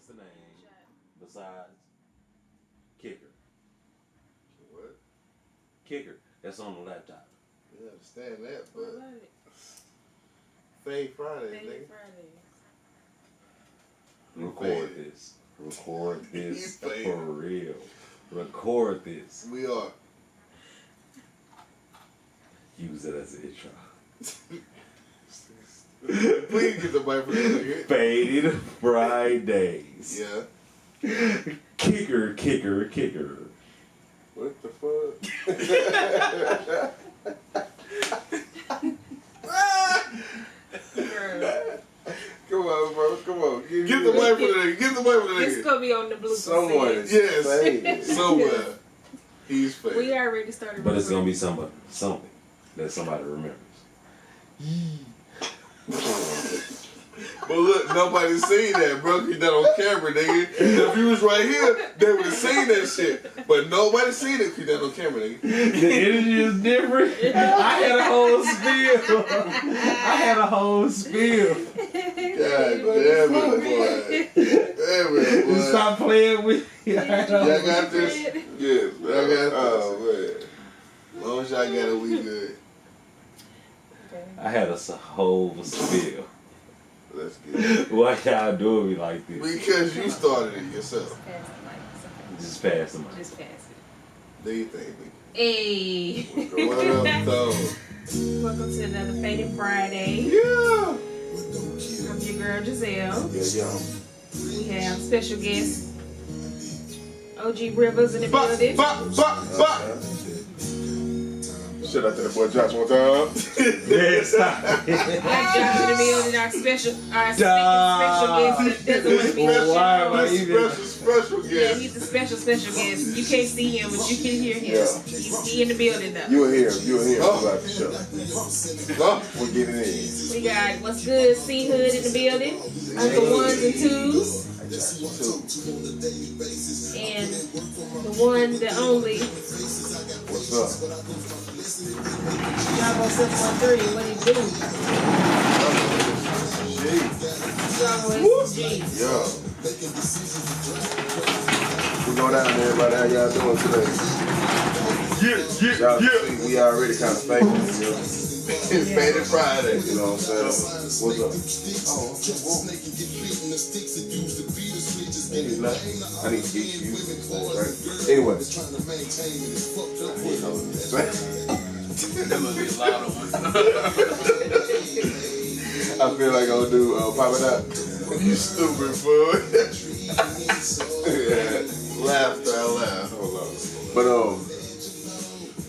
what's the name besides Kicker? What? Kicker. That's on the laptop. Yeah, I understand that, but What about it? Fade Friday, Fadded nigga. Record this. Record this for real. Record this. We are. Use it as an intro. Please get the mic for this nigga. Fadded Fridayz. Yeah. Kicker, kicker, kicker. What the fuck? Come on, bro. Come on. Get the mic for the nigga. Get the mic for the nigga. It's gonna be on the blue. Someone is faded. Somewhere. He's faded. We already started. But it's gonna be something that somebody remembers. But look, nobody's seen that, bro. Cause that on camera, nigga. If you was right here, they would have seen that shit. But nobody's seen it cause that on camera, nigga. The energy is different. I had a whole spiel. God damn it, boy. Damn it, boy. Stop playing with me. Y'all got this? Yes, I got this. Oh, man. As long as y'all got it, we good. I had a whole spiel. Let's get it. Why y'all doing me like this? Because you started it yourself. Just pass the mic. Just pass it. Do you think, nigga? Hey. What up, though? Welcome to another Fadded Friday. Yeah. I'm your girl Jazelle. Yeah. We have special guest OG Rivers in the building. Shout out to the boy Josh one time. Yes. We have Josh in the building, our special guest that doesn't want to be Special Yeah, guest. he's a special guest. You can't see him, but you can hear him. Yeah. He's in the building though. You will hear him throughout the show. We're getting in. We got what's good, C Hood in the building, Uncle Ones and Twos, and the one, the only, What's up? Jarvo 713. What he do? Jarvo SG. Yeah. We go down there, everybody. How y'all doing today? Y'all see, we already kind of famous, you know. It's Fadded Friday, you know what I'm saying? What's up? I need to get you right? Anyway. I feel like I'll do Pop It Out. You stupid fool. Yeah. Laughter out loud. Hold on. But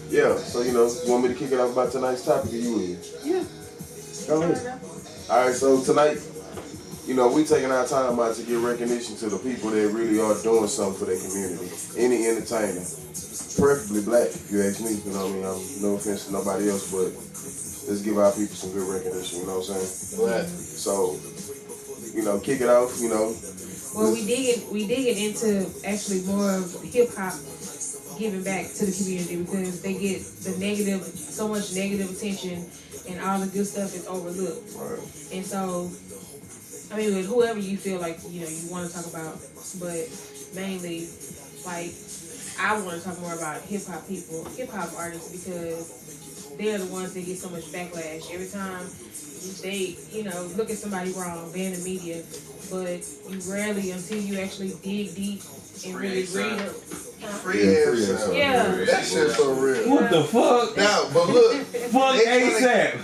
yeah, so you know, you want me to kick it off about tonight's topic or you will? Yeah. Go ahead. Alright, so tonight, you know, we taking our time out to give recognition to the people that really are doing something for their community. Any entertainer. Preferably black, if you ask me, you know what I mean? No offense to nobody else, but let's give our people some good recognition, you know what I'm saying? Black. So, you know, kick it off, you know. Well, we digging into actually more of hip hop giving back to the community because they get so much negative attention and all the good stuff is overlooked. Right. And so, I mean, with whoever you feel like, you know, you want to talk about, but mainly, like, I want to talk more about hip hop artists because they're the ones that get so much backlash every time they, you know, look at somebody wrong, they're in the media, but you rarely, until you actually dig deep and really read it. Free Yeah. That shit's so real. What the fuck? Now, but look. Fuck ASAP.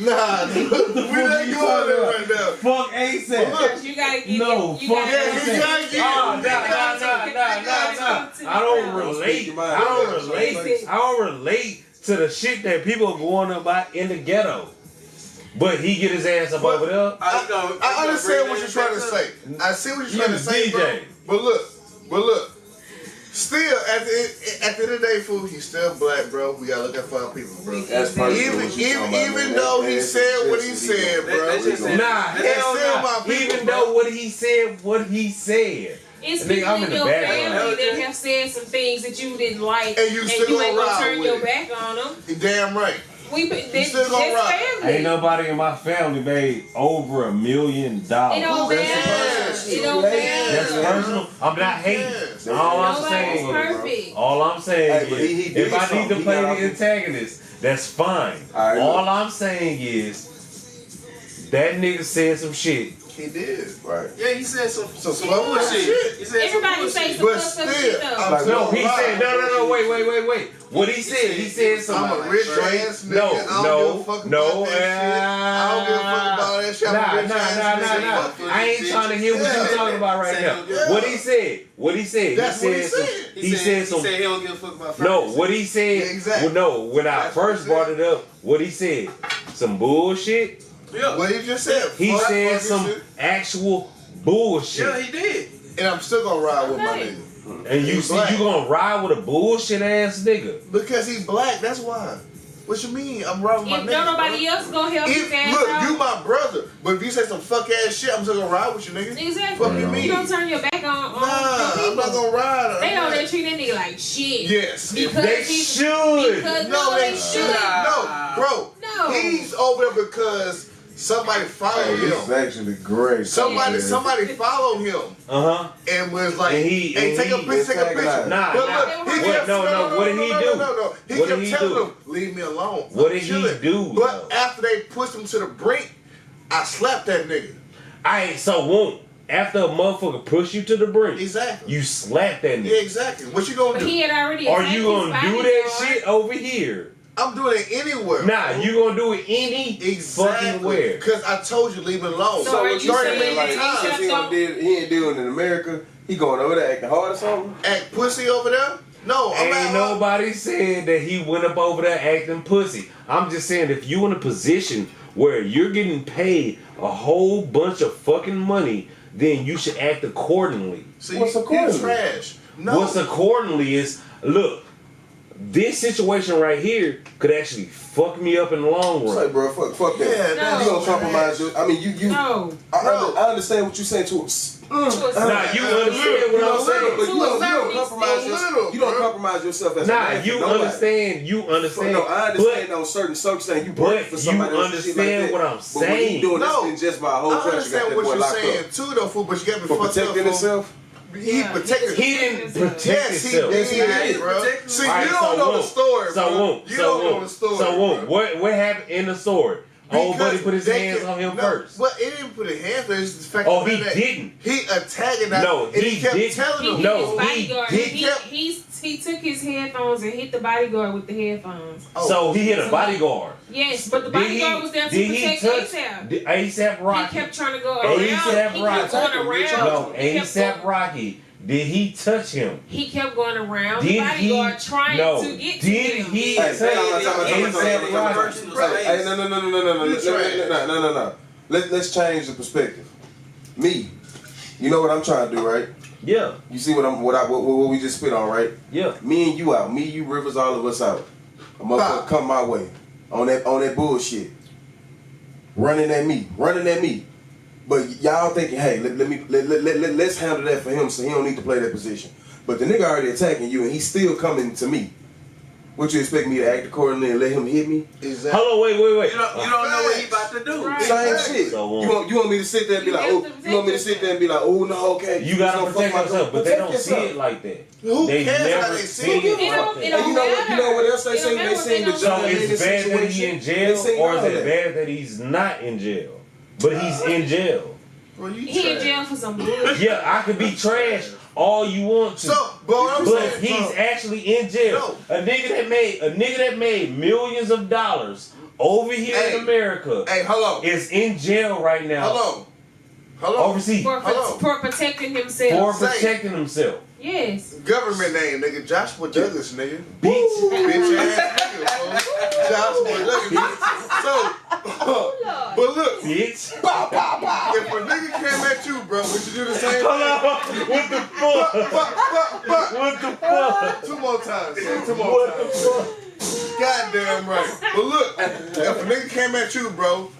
Nah, we ain't going there right now. Fuck ASAP. Look, you gotta get No, it. You fuck gotta ASAP. I don't relate to the shit that people are going about in the ghetto. But he get his ass up over there. I understand what you're trying to say. I see what you're trying to say, bro. But look. Still, at the end of the day, fool, he's still black, bro. We gotta look out for our people, bro. Even though he said what he said, bro. Even though what he said. It's people in your family that have said some things that you didn't like, and you ain't gonna turn your back on them. Damn right. Still gonna rock. Ain't nobody in my family made over $1 million. It don't matter. It don't matter. That's personal. I'm not hating. All I'm saying Nobody's perfect. All I'm saying Hey, but is, he did if I need to something. play He got the antagonist, that's fine. All right, All look. I'm saying is, that nigga said some shit. He did. Right. Yeah, he said some bullshit. He said Everybody some say bullshit. some But fucked up shit still, though. I'm No, so he lying. said, no, wait. What he said some. I'm a rich ass nigga. I don't give a fuck about that shit. I don't give a fuck about that shit. I'm a rich ass nigga. Nah. I ain't trying to hear what you talking about right now. Yeah. What he said. That's what he said. He said some. He said he don't give a fuck about No, finances. what he said. Yeah, exactly. Well, no, when I That's what first he brought said. it up, what he said, some bullshit. Yeah. What he just said. He Fuck said fucking some shit. actual bullshit. Yeah, he did. And I'm still gonna ride with my Okay. nigga. And you He's see, black. you gonna ride with a bullshit ass nigga. Because he's black, that's why. What you mean? I'm riding with my If nigga. don't nobody else gonna help his ass Look, out. you my brother. But if you say some fuck ass shit, I'm still gonna ride with you, nigga. Exactly. Fuck you mean? You don't turn your back on Nah, your I'm not people. gonna ride. They know they treat that nigga like shit. Yes. Because They he's- should. Because No, they should. shouldn't. No, bro. No. He's over there because somebody followed This is him. actually great. Somebody followed him and was like, And "Hey, take a picture, take a picture." Nah, But nah. look, he What- kept, no, what did he do? No. He What kept did he telling do? him, "Leave me alone." What I'm did he chilling. do, But though? after they pushed him to the brink, I slapped that nigga. After a motherfucker push you to the brink, Exactly. you slap that Yeah, nigga. exactly. What you gonna But do? he had already Are attacked you his gonna do that bodyguard. shit over here? I'm doing it anywhere. Nah, you gonna do it any fucking where. Because I told you, leave me alone. So are you starting saying many that times. he He ain't doing it in America. He going over there acting hard or something. Act pussy over there? No, I'm Ain't not. nobody saying that he went up over there acting pussy. I'm just saying if you in a position where you're getting paid a whole bunch of fucking money, then you should act accordingly. See, What's accordingly? you trash. No. What's accordingly is, look, this situation right here could actually fuck me up in the long It's run. like, bro, fuck that. Yeah, No. You gonna compromise your? I mean, you. No. I understand what you're saying to us. Nah, you understand what I'm saying. But To you a don't certain compromise extent. yourself. You don't Bro. compromise yourself as a Nah, man for you nobody. understand. You understand. No, I understand on certain circumstances. You work for But somebody you else and shit like understand that. what I'm But when saying. you doing No. this, then just my whole I country got understand that what boy you're locked saying up too, though, fool. But you got me for fucked protecting up, fool. himself. He protected. He didn't protect Yes, he himself. did, Yes, he did. bro. See, All right, you don't know the story, So bro. won't. You So don't know won't. the story. So won't. bro. What happened in the story? Old buddy Because put his they hands can- on him no, first. But it didn't put his hands on him. It's the fact Oh, that he didn't. He attacked him. No, and he kept didn't. telling him. No, his bodyguard. he He took his headphones and hit the bodyguard with the headphones. So he hit a bodyguard. Yes, but the Did bodyguard was there to protect ASAP. ASAP Rocky? He kept trying to go around. A$AP He Rocky. kept going around. No, He kept ASAP going- Rocky. Did he touch him? He kept going around Did the bodyguard trying no. to get to Did him. he Hey, touch time out. Personal Hey, space. no. Let's change the perspective. Me, you know what I'm trying to do, right? Yeah, You see what we just spit on, right? yeah. Me and you out. Me, you, Rivers, all of us out. A motherfucker come my way on that bullshit. Running at me. But y'all thinking, hey, let's handle that for him so he don't need to play that position. But the nigga already attacking you and he's still coming to me. What you expect me to act accordingly and let him hit me? Exactly. Hold on, wait. You don't know what he about to do. Right. Same Exactly. shit. So, You want me to sit there and be You like, have oh, to protect you want me to sit there and be like, oh no, okay. You gotta just protect gonna fuck my yourself, but they protect don't see yourself. it like that. Who They cares how never they see see it it? It like don't- that. it don't And you know what else they It don't say? matter They what seen they the don't So John do. it's bad that he's in jail, or is it bad that he's not in jail? But he's in jail. Bro, you He in trash. jail for some bullshit. Yeah, I could be trash all you want to. So, but what I'm But saying, he's bro, actually in jail. A nigga that made millions of dollars over here Hey. in America hey, hello. is in jail right now. Hello. Overseas For protecting himself. for protecting himself. Yes. Government name, nigga. Joshua Douglas, nigga. Bitch. Bitch ass nigga, bro. Joshua Douglas. So, but look, Bitch. if a nigga came at you, bro, would you do the same Hold thing? on. What the fuck? What the fuck? Two more times, son. Two more What the times. fuck? Goddamn right. But look, if a nigga came at you, bro,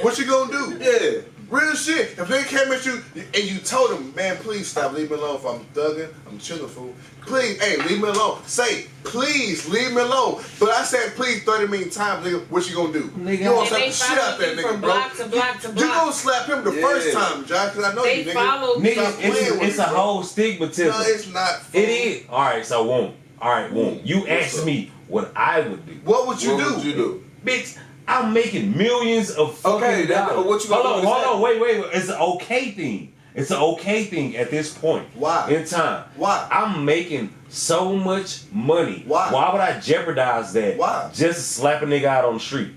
what you gonna do? Yeah. Real shit. If they came at you and you told them, man, please stop, leave me alone. If I'm thugging, I'm chilling, fool. Please, hey, leave me alone. Say, please, leave me alone. But I said, please, 30 million times, nigga. What you gonna do? Nigga, You gonna And slap they the shit out that follow you nigga, from bro. block to block to You block. gonna slap him the first time, Josh, because I know They you, nigga. follow Stop Nigga, playing with it's me, a bro. whole stigmatism. No, it's not. Fool. It is. Alright, so won't. Alright, won't. You What's asked up? me what I would do. What would you What do? would you do? Bitch, I'm making millions of fucking Okay, dollars. what you gonna do Hold with on, wait. It's an okay thing. It's an okay thing at this point. Why? In time. Why? I'm making so much money. Why? Why would I jeopardize that? Why? Just to slap a nigga out on the street.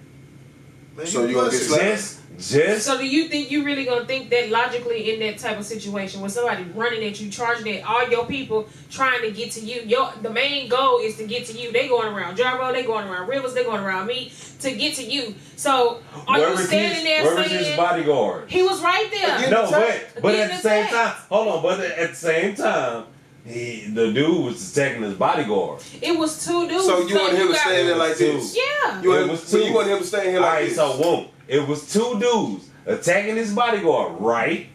Man, So you gonna get pussy. slapped? Just So do you think you really gonna think that logically in that type of situation when somebody running at you, charging at all your people, trying to get to you? The main goal is to get to you. They going around Jarvo, they going around Rivers, they going around me to get to you. So are where you was standing there where was his saying bodyguard? he was right there? Again, No, but Again, at the same attack. time, hold on. But at the same time, the dude was attacking his bodyguard. It was two dudes. So you want him to got- stand there like this? Yeah. You It want, was so two. you want him to stand here All like right, this? so won't. It was two dudes attacking his bodyguard, right?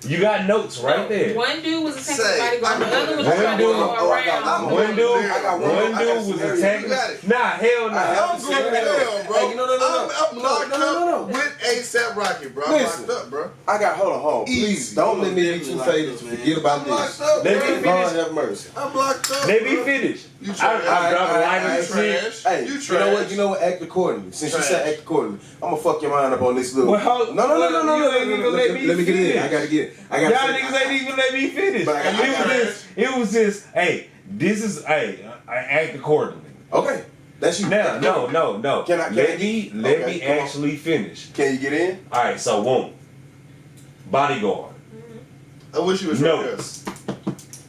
You got notes right there. One dude was attacking Say, the bodyguard, the other was One trying to dude- go oh, I got around. one. One dude, I got one. one I got dude some was areas. attacking. You got it. Nah, hell no. I have I'm to going to say jail, that. bro. Hey, no. I'm locked No. up with ASAP Rocky, bro. I'm Listen. locked up, bro. I got, hold on. Please, Easy. don't let me be too faded to forget about I'm locked this. up, Let bro. me finish. Lord have mercy. I'm locked up. Let me bro. finish. You I trash. dropped a line Alright, of shit. trash. Hey, You you know what? Act accordingly. Since you said Trash. act accordingly, I'm gonna fuck your mind up on this little. Well, hold- No. you ain't even let me Let me get in. finish. I gotta get. I Y'all gotta. niggas ain't even let me finish. But I It was just, hey, this is, hey, I act accordingly. Okay, that's you. Now, no. Can I Let get- me Okay, come on. actually finish. Can you get in? All right, so won't. Bodyguard. I wish you was right there. Notes.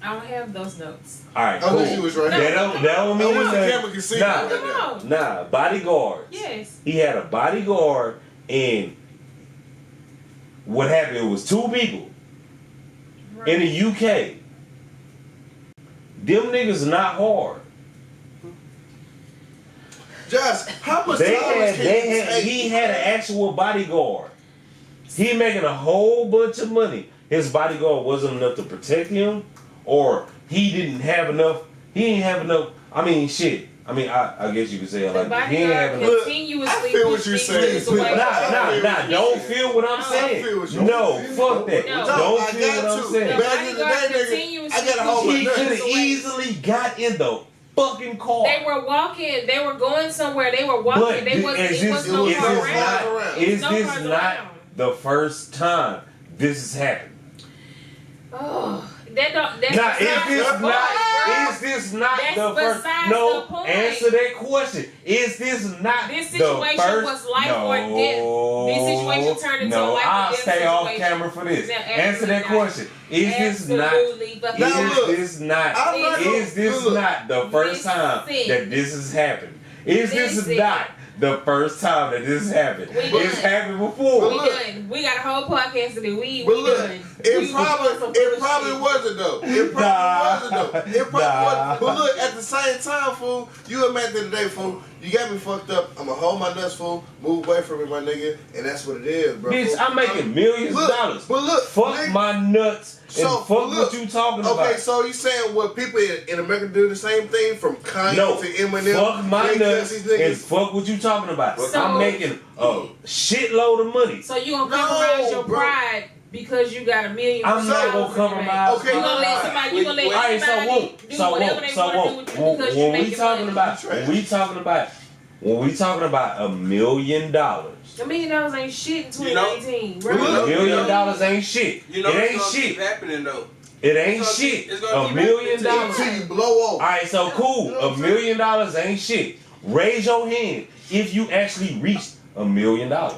I don't have those notes. All right, I cool. wish you was right That there. don't I mean wish the nothing. camera could see Nah. you right Come now. on. Nah, bodyguards. Yes. He had a bodyguard, and what happened? It was two people in the UK. Them niggas not hard. Josh, how much time can you take? He had an actual bodyguard. He making a whole bunch of money. His bodyguard wasn't enough to protect him, or he didn't have enough. He didn't have enough. I mean, shit. I mean, I guess you could say it The like that. He didn't have bodyguard enough. continuously I feel what pushed you're things saying. away. Nah. Don't feel what I'm No, saying. I feel what you're No, saying. fuck that. No. Don't I feel got what I'm to. saying. The Back in the bodyguard day, nigga, continuously I gotta hold my He nuts. could have easily got in the fucking car. They were walking. They were going somewhere. They were walking. But They wasn't. is It this, was no is car this around. around. is No this cars not around. the first time this has happened? Oh, that don't. That's Now, besides the point, bro. is this not That's the first? besides No, the point. answer that question. Is this not This the situation first? was life no, or death. This situation turned into no, a life or I'll death stay off situation. camera for this. No, Answer that absolutely not. question. Is this not? Absolutely fucking Now, not. look, Is this not? I'm not gonna- Is this look. not the first time Listen. that this has happened? Is this Listen. not the first time that this happened? We It's done. happened before. We look. done. We got a whole podcast to do. We But look, done. it We probably was doing some it probably bullshit. wasn't though. It probably Nah. wasn't though. It probably Nah. wasn't. But look, at the same time, fool, you a man the day, fool. You got me fucked up. I'ma hold my nuts, fool. Move away from me, my nigga. And that's what it is, bro. Bitch, fool. I'm making millions Look, of dollars. But look, Fuck nigga, my nuts and So, fuck look, what you talking about. Okay, so you saying what people in America do the same thing from Kanye No, to Eminem? fuck my They nuts cuss these and niggas. fuck what you talking about. So- I'm making a shitload of money. So you gonna No, compromise your bro. pride because you got $1 million? I'm not gonna dollars in the bank? compromise. Okay, You gonna let somebody? You gonna let Alright, so anybody won't. do So whatever won't. they So want to do won't. with you because you When we making talking money? about, when we talking about $1 million. $1 million ain't shit in You know- 2019. Well, Right? look, $1 million ain't shit. You know It it's ain't gonna shit. keep happening though. It ain't It's gonna shit. keep- it's gonna $1 keep million. happening Until you blow off. All right, so cool. $1 million ain't shit. Raise your hand if you actually reached $1 million. I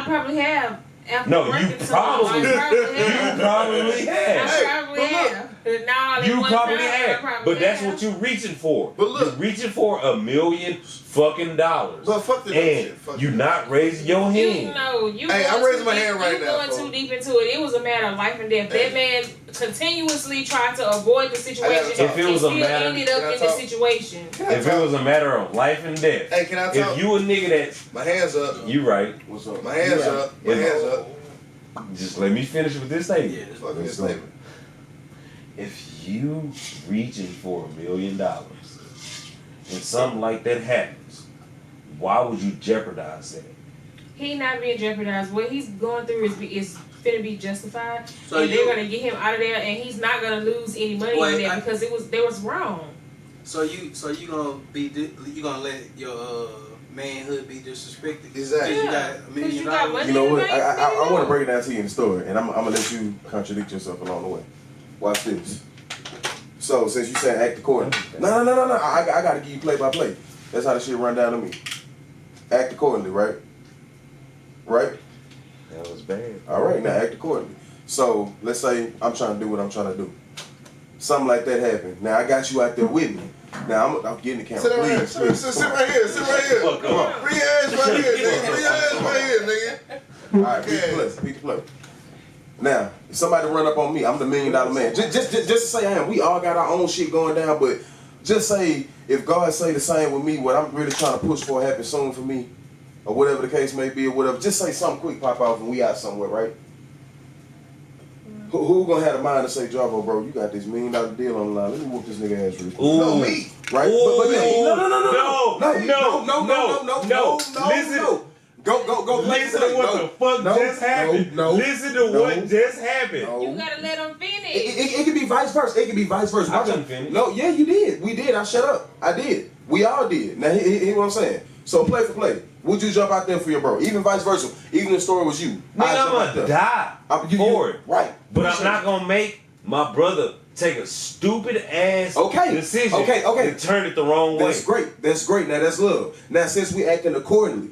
probably have. After No, you working so probably- long, I probably You have. probably have. I probably but look, have. Now, at You one probably time, I have. probably But that's have. what you reaching for. But look- You're reaching for $1 million fucking dollars. But fuck the And shit. Fuck you that. not raising your You hand. know, you. Hey, going I'm raising too my deep- hand right you now, going folks. too deep into it. It was a matter of life and death. Hey. That man continuously tried to avoid the situation. I gotta talk. If it was and a still matter- ended Can up I in the talk? situation. If it was a matter of life and death. Hey, can I talk? If you a nigga that My hands up. you right. What's up? My hands Yeah. up. My If- hands up. Just let me finish with this statement. Yeah, Fuck Let's this go. statement. If you reaching for $1 million and something like that happens, why would you jeopardize that? He not being jeopardized. What he's going through is finna be justified, So and you- they're gonna get him out of there, and he's not gonna lose any money Wait, in that I- because they was wrong. So you gonna let your manhood be disrespected? Exactly. You Yeah, got $1 million. you got money. You know what? Anybody I can want to do. break it down to you in the story, and I'm gonna let you contradict yourself along the way. Watch this. So since you said act accordingly, no. I gotta give you play by play. That's how the shit run down to me. Act accordingly, right? Right. That was bad. All right, now act accordingly. So let's say I'm trying to do what I'm trying to do. Something like that happened. Now I got you out there with me. Now I'm getting the camera. Sit right here. Please. Sit right here. Sit right here. Fuck Come on. up. Bring your ass right here, nigga. Bring your ass right here, nigga. All right, beat the play. Now, if somebody run up on me, I'm the $1 million man. Just to say I am. We all got our own shit going down, but just say if God say the same with me, what I'm really trying to push for happen soon for me, or whatever the case may be, or whatever. Just say something quick pop off and we out somewhere, right? Who gonna have the mind to say, Jarvo, bro, you got this $1 million deal on the line. Let me whoop this nigga ass real quick. No, Ooh. me. Right? Ooh. But yeah, No. Listen. Go play Listen to what the fuck just happened. Listen to what just happened. You gotta let him finish. It could be vice versa. It could be vice versa. I couldn't finish. No, yeah, you did. We did. I shut up. I did. We all did. Now, hear what I'm saying. So play for play. Would you jump out there for your bro? Even vice versa. Even if the story was you. Nigga, I'd jump I'm out gonna there. die You- for it. Right. But I'm not gonna make my brother take a stupid ass decision Okay. and turn it the wrong way. That's great. That's great. Now that's love. Now since we acting accordingly,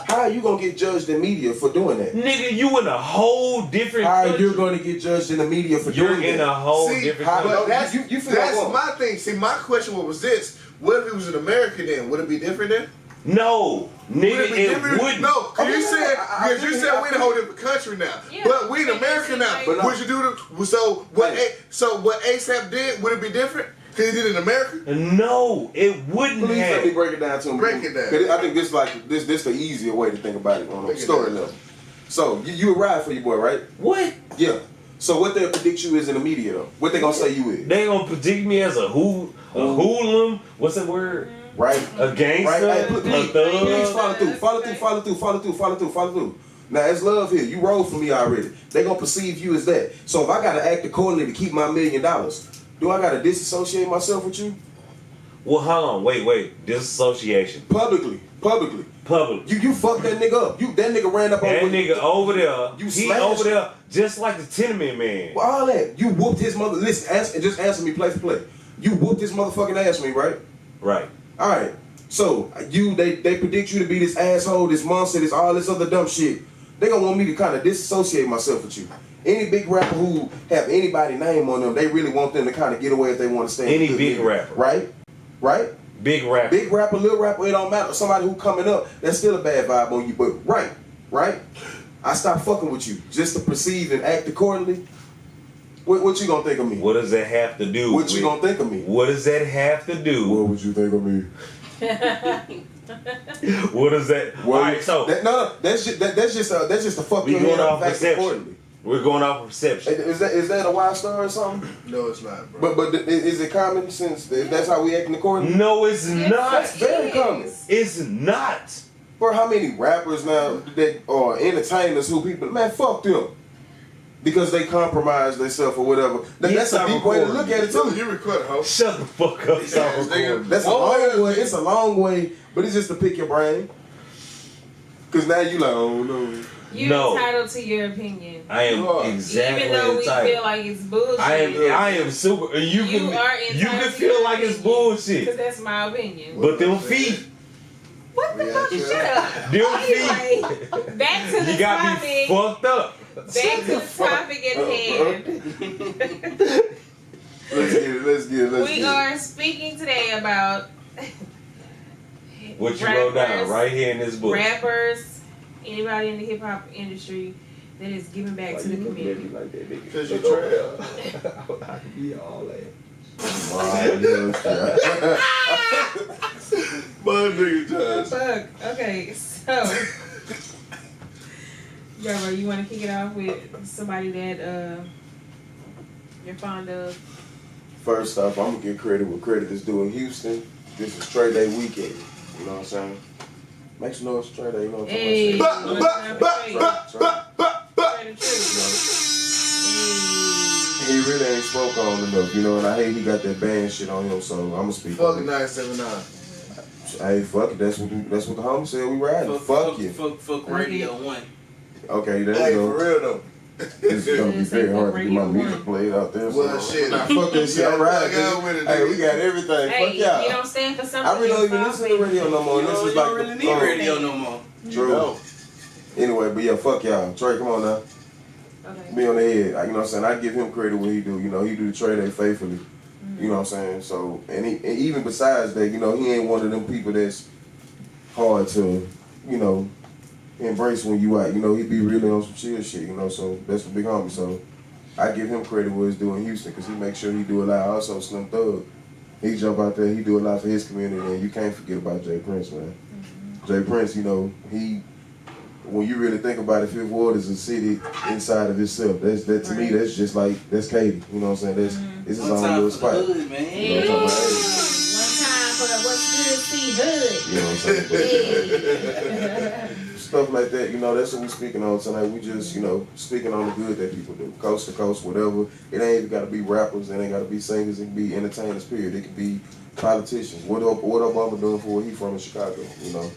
how are you gonna get judged in media for doing that? Nigga, you in a whole different How are country. you gonna get judged in the media for You're doing in that? a whole See, different how- country. But that's, You feel that's like what? my thing. See, my question was this. What if it was in America then? Would it be different then? No, nigga, Would it be it different? wouldn't. No, because Okay, you said, I because you said we in a whole different country now. Yeah, But we in it America seems now. like- But no. Would you do the, so what Hey. what ASAP did, would it be different? Because he did it in America? No, it wouldn't Please let have. me break it down to him. Break it down. 'Cause I think this the easier way to think about it on a Break it story down. level. So you a ride for your boy, right? What? Yeah. So what they predict you is in the media though? What they gonna say you is? They gonna predict me as a hoodlum? What's that word? Right? A gangster? Right? Hey, A please thug? follow through. Now it's love here. You roll for me already. They gonna perceive you as that. So if I gotta act accordingly to keep my $1 million, do I gotta disassociate myself with you? Well, hold on. Wait. Disassociation. Publicly. Public. You fucked that nigga up. That nigga ran up on That you. nigga over there, You he smashed over him. there just like the tenement man. Well, all that. You whooped his mother. Listen, just answer me play for play. You whooped his motherfucking ass for me, right? Right. All right. So they predict you to be this asshole, this monster, this all this other dumb shit. They gonna want me to kind of disassociate myself with you. Any big rapper who have anybody name on them, they really want them to kind of get away if they want to stay. Any in the big league. rapper. Right? Big rapper. Big rapper, little rapper, it don't matter. Somebody who coming up, that's still a bad vibe on you. But right? I stopped fucking with you just to perceive and act accordingly. What you gonna think of me? What does that have to do What with? you gonna think of me? What does that have to do? What would you think of me? What does that? Well, Alright, so that's just a fuck we your going head up off and act perception. accordingly. We're going off perception. Is that a wild star or something? No, it's not, bro. But is it common since if that's how we acting accordingly? No, it's not. That's very common. It's not. For how many rappers now that are entertainers who people man fuck them because they compromise themselves or whatever. That's a deep way to look at it too. You record, ho. Shut the fuck up. Yes, nigga. That's a long way. It's a long way, but it's just to pick your brain. Cause now you like, oh no. You're No. entitled to your opinion. I am You are. exactly Even though we entitled. feel like it's bullshit. I am super. You You can are you entitled can to feel your like it's opinion. bullshit. Because that's my opinion. But them feet, What the Yeah, fuck? sure. Shut up. them Anyway, feet, back to the you got topic. me fucked up. Back to the topic at hand. Let's get it. We are speaking today about What you wrote down rappers, right here in this book. Rappers, anybody in the hip hop industry that is giving back to the community. Like that, nigga? Because you trash. I could be all that. My nigga trash. Fuck. Okay, so Jarvo, you want to kick it off with somebody that you're fond of? First off, I'm gonna give credit where credit is due in Houston. This is trade day weekend. You know what I'm saying? Make some noise, trade day. You know what I'm Hey, talking about? Trade the truth. He really ain't spoke on enough, you know, and I hate he got that band shit on him, so I'm gonna speak. Fuck on it. 979. Hey, fuck it. That's what the homie said. We riding. Fuck you. Fuck Radio 1. Okay, there Hey, you for go. real though. This is gonna be very hard to get my music played out there. Well, So. shit. Nah, fuck that shit. I'm riding. Fuck with it, Hey, nigga. we got everything. Hey, Fuck if you y'all. don't stand for something, I really don't even you'll listen fall to radio no more. You This don't, is you like don't really need radio no more. True. Anyway, but yeah, fuck y'all. Trey, come on now. Okay. Be on the head. You know what I'm saying? I give him credit what he do. You know, he do the trade day faithfully. You know what I'm saying? So, and even besides that, you know, he ain't one of them people that's hard to, you know, embrace when you out. You know, he be really on some chill shit, you know, so that's the big homie. So, I give him credit what he's doing in Houston because he makes sure he do a lot. Also, Slim Thug, he jump out there, he do a lot for his community, and you can't forget about Jay Prince, man. Jay Prince, you know, when you really think about it, Fifth Ward is a city inside of itself. That to me, that's just like, that's Katy. You know what I'm saying? This is One our time little for spot. the hood, man. You know what I'm talking about? One time for the what's good see hood. You know what I'm saying? Stuff like that, you know, that's what we're speaking on tonight. We just, you know, speaking on the good that people do. Coast to coast, whatever. It ain't even got to be rappers. It ain't got to be singers. It can be entertainers, period. It can be politicians. What Obama doing for where he from in Chicago, you know?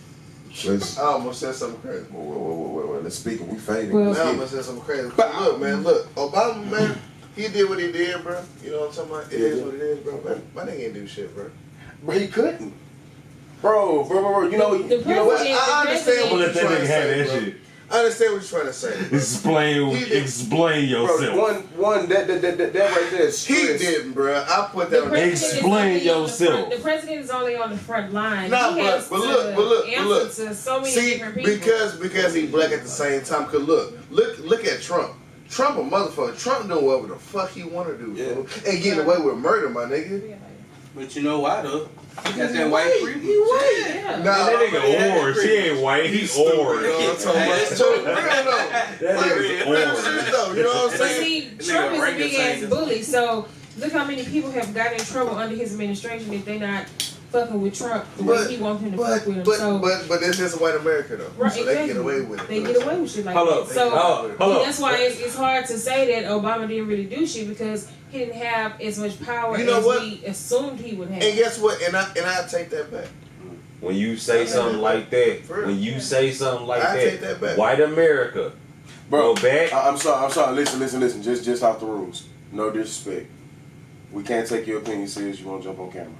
Let's, I almost said something crazy. well, let's speak it. We fading. Well, Let's I get it. almost said something crazy. But look, man, look. Obama, man, he did what he did, bro. You know what I'm talking about? It is what it is, bro. Man, my nigga ain't do shit, bro. But he couldn't. Bro, you know what? I understand Don't what let you're that trying to nigga have say, that bro. shit. I understand what you're trying to say. Explain yourself. Bro, that right there is He stress. didn't, bro. I put that on the Explain yourself. The president is only on the front line. Nah, He has but to look. answer to so many See, different people. because he black at the same time. Cause look at Trump. Trump a motherfucker. Trump doing whatever the fuck he want to do, fool. And getting away with murder, my nigga. But you know why though? He got that white privilege. Yeah. Nah, That nigga orange. He ain't white. He You know orange. what I'm talking about? That's So, true. real though. That Like, nigga's real orange. shit though. You know what I'm But saying? see, Trump is a Nigga big ass orangutan. bully. So look how many people have gotten in trouble under his administration if they not fucking with Trump the way he wants him to fuck with him. So But this is white America though. right, So they get away with it. They get away with shit like Hold that. up. So Hold and up. that's why it's hard to say that Obama didn't really do shit because he didn't have as much power You know as what? we assumed he would have. And guess what? And I take that back. When you say something like that, I take that back. white America, Bro, go back. I'm sorry. Listen. Just off the rules. No disrespect. We can't take your opinion serious. You won't jump on camera.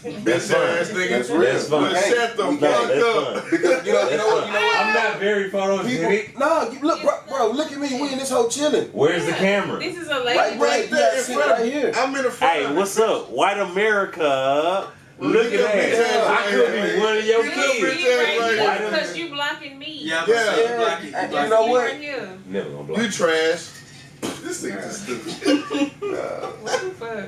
That's fine. That's real. That's fine. We can't. Shut the We fuck can't. That's up. fine. Because you know what? I'm not very photogenic. Look, bro, look at me. We in this whole chilling. Where's the camera? This is a lady. Right there in sit front of right here. I'm in the front. Hey, what's up, white America? Well, Look at look at that. me, I could right be one of your here. kids. Right here because you blocking me. Yeah, Yeah. you block it. You And block you know it. what? Right here. Never gonna block. You trash. This nigga's stupid. What the fuck?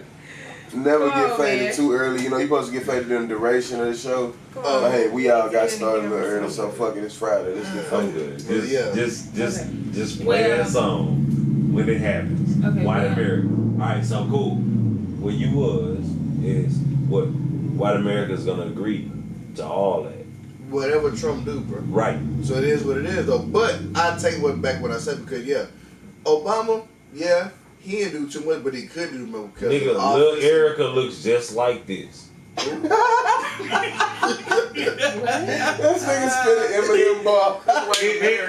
Never Come get on, faded man. too early. You know, you supposed to get faded in the duration of the show. Come Oh, But hey, we all got Get started a little in early, here. so fuck it. It's Friday. Let's get I'm faded. good. Yeah. Just play Well- that song when it happens. Okay, White well- America. Alright, so cool. What you was is what white America's gonna agree to all that. Whatever Trump do, bro. Right. So it is what it is, though. But I take back what I said because Obama, he didn't do too much, but he could do more. Because Nigga, of little office. Erica looks just like this. This nigga spit an Eminem bar.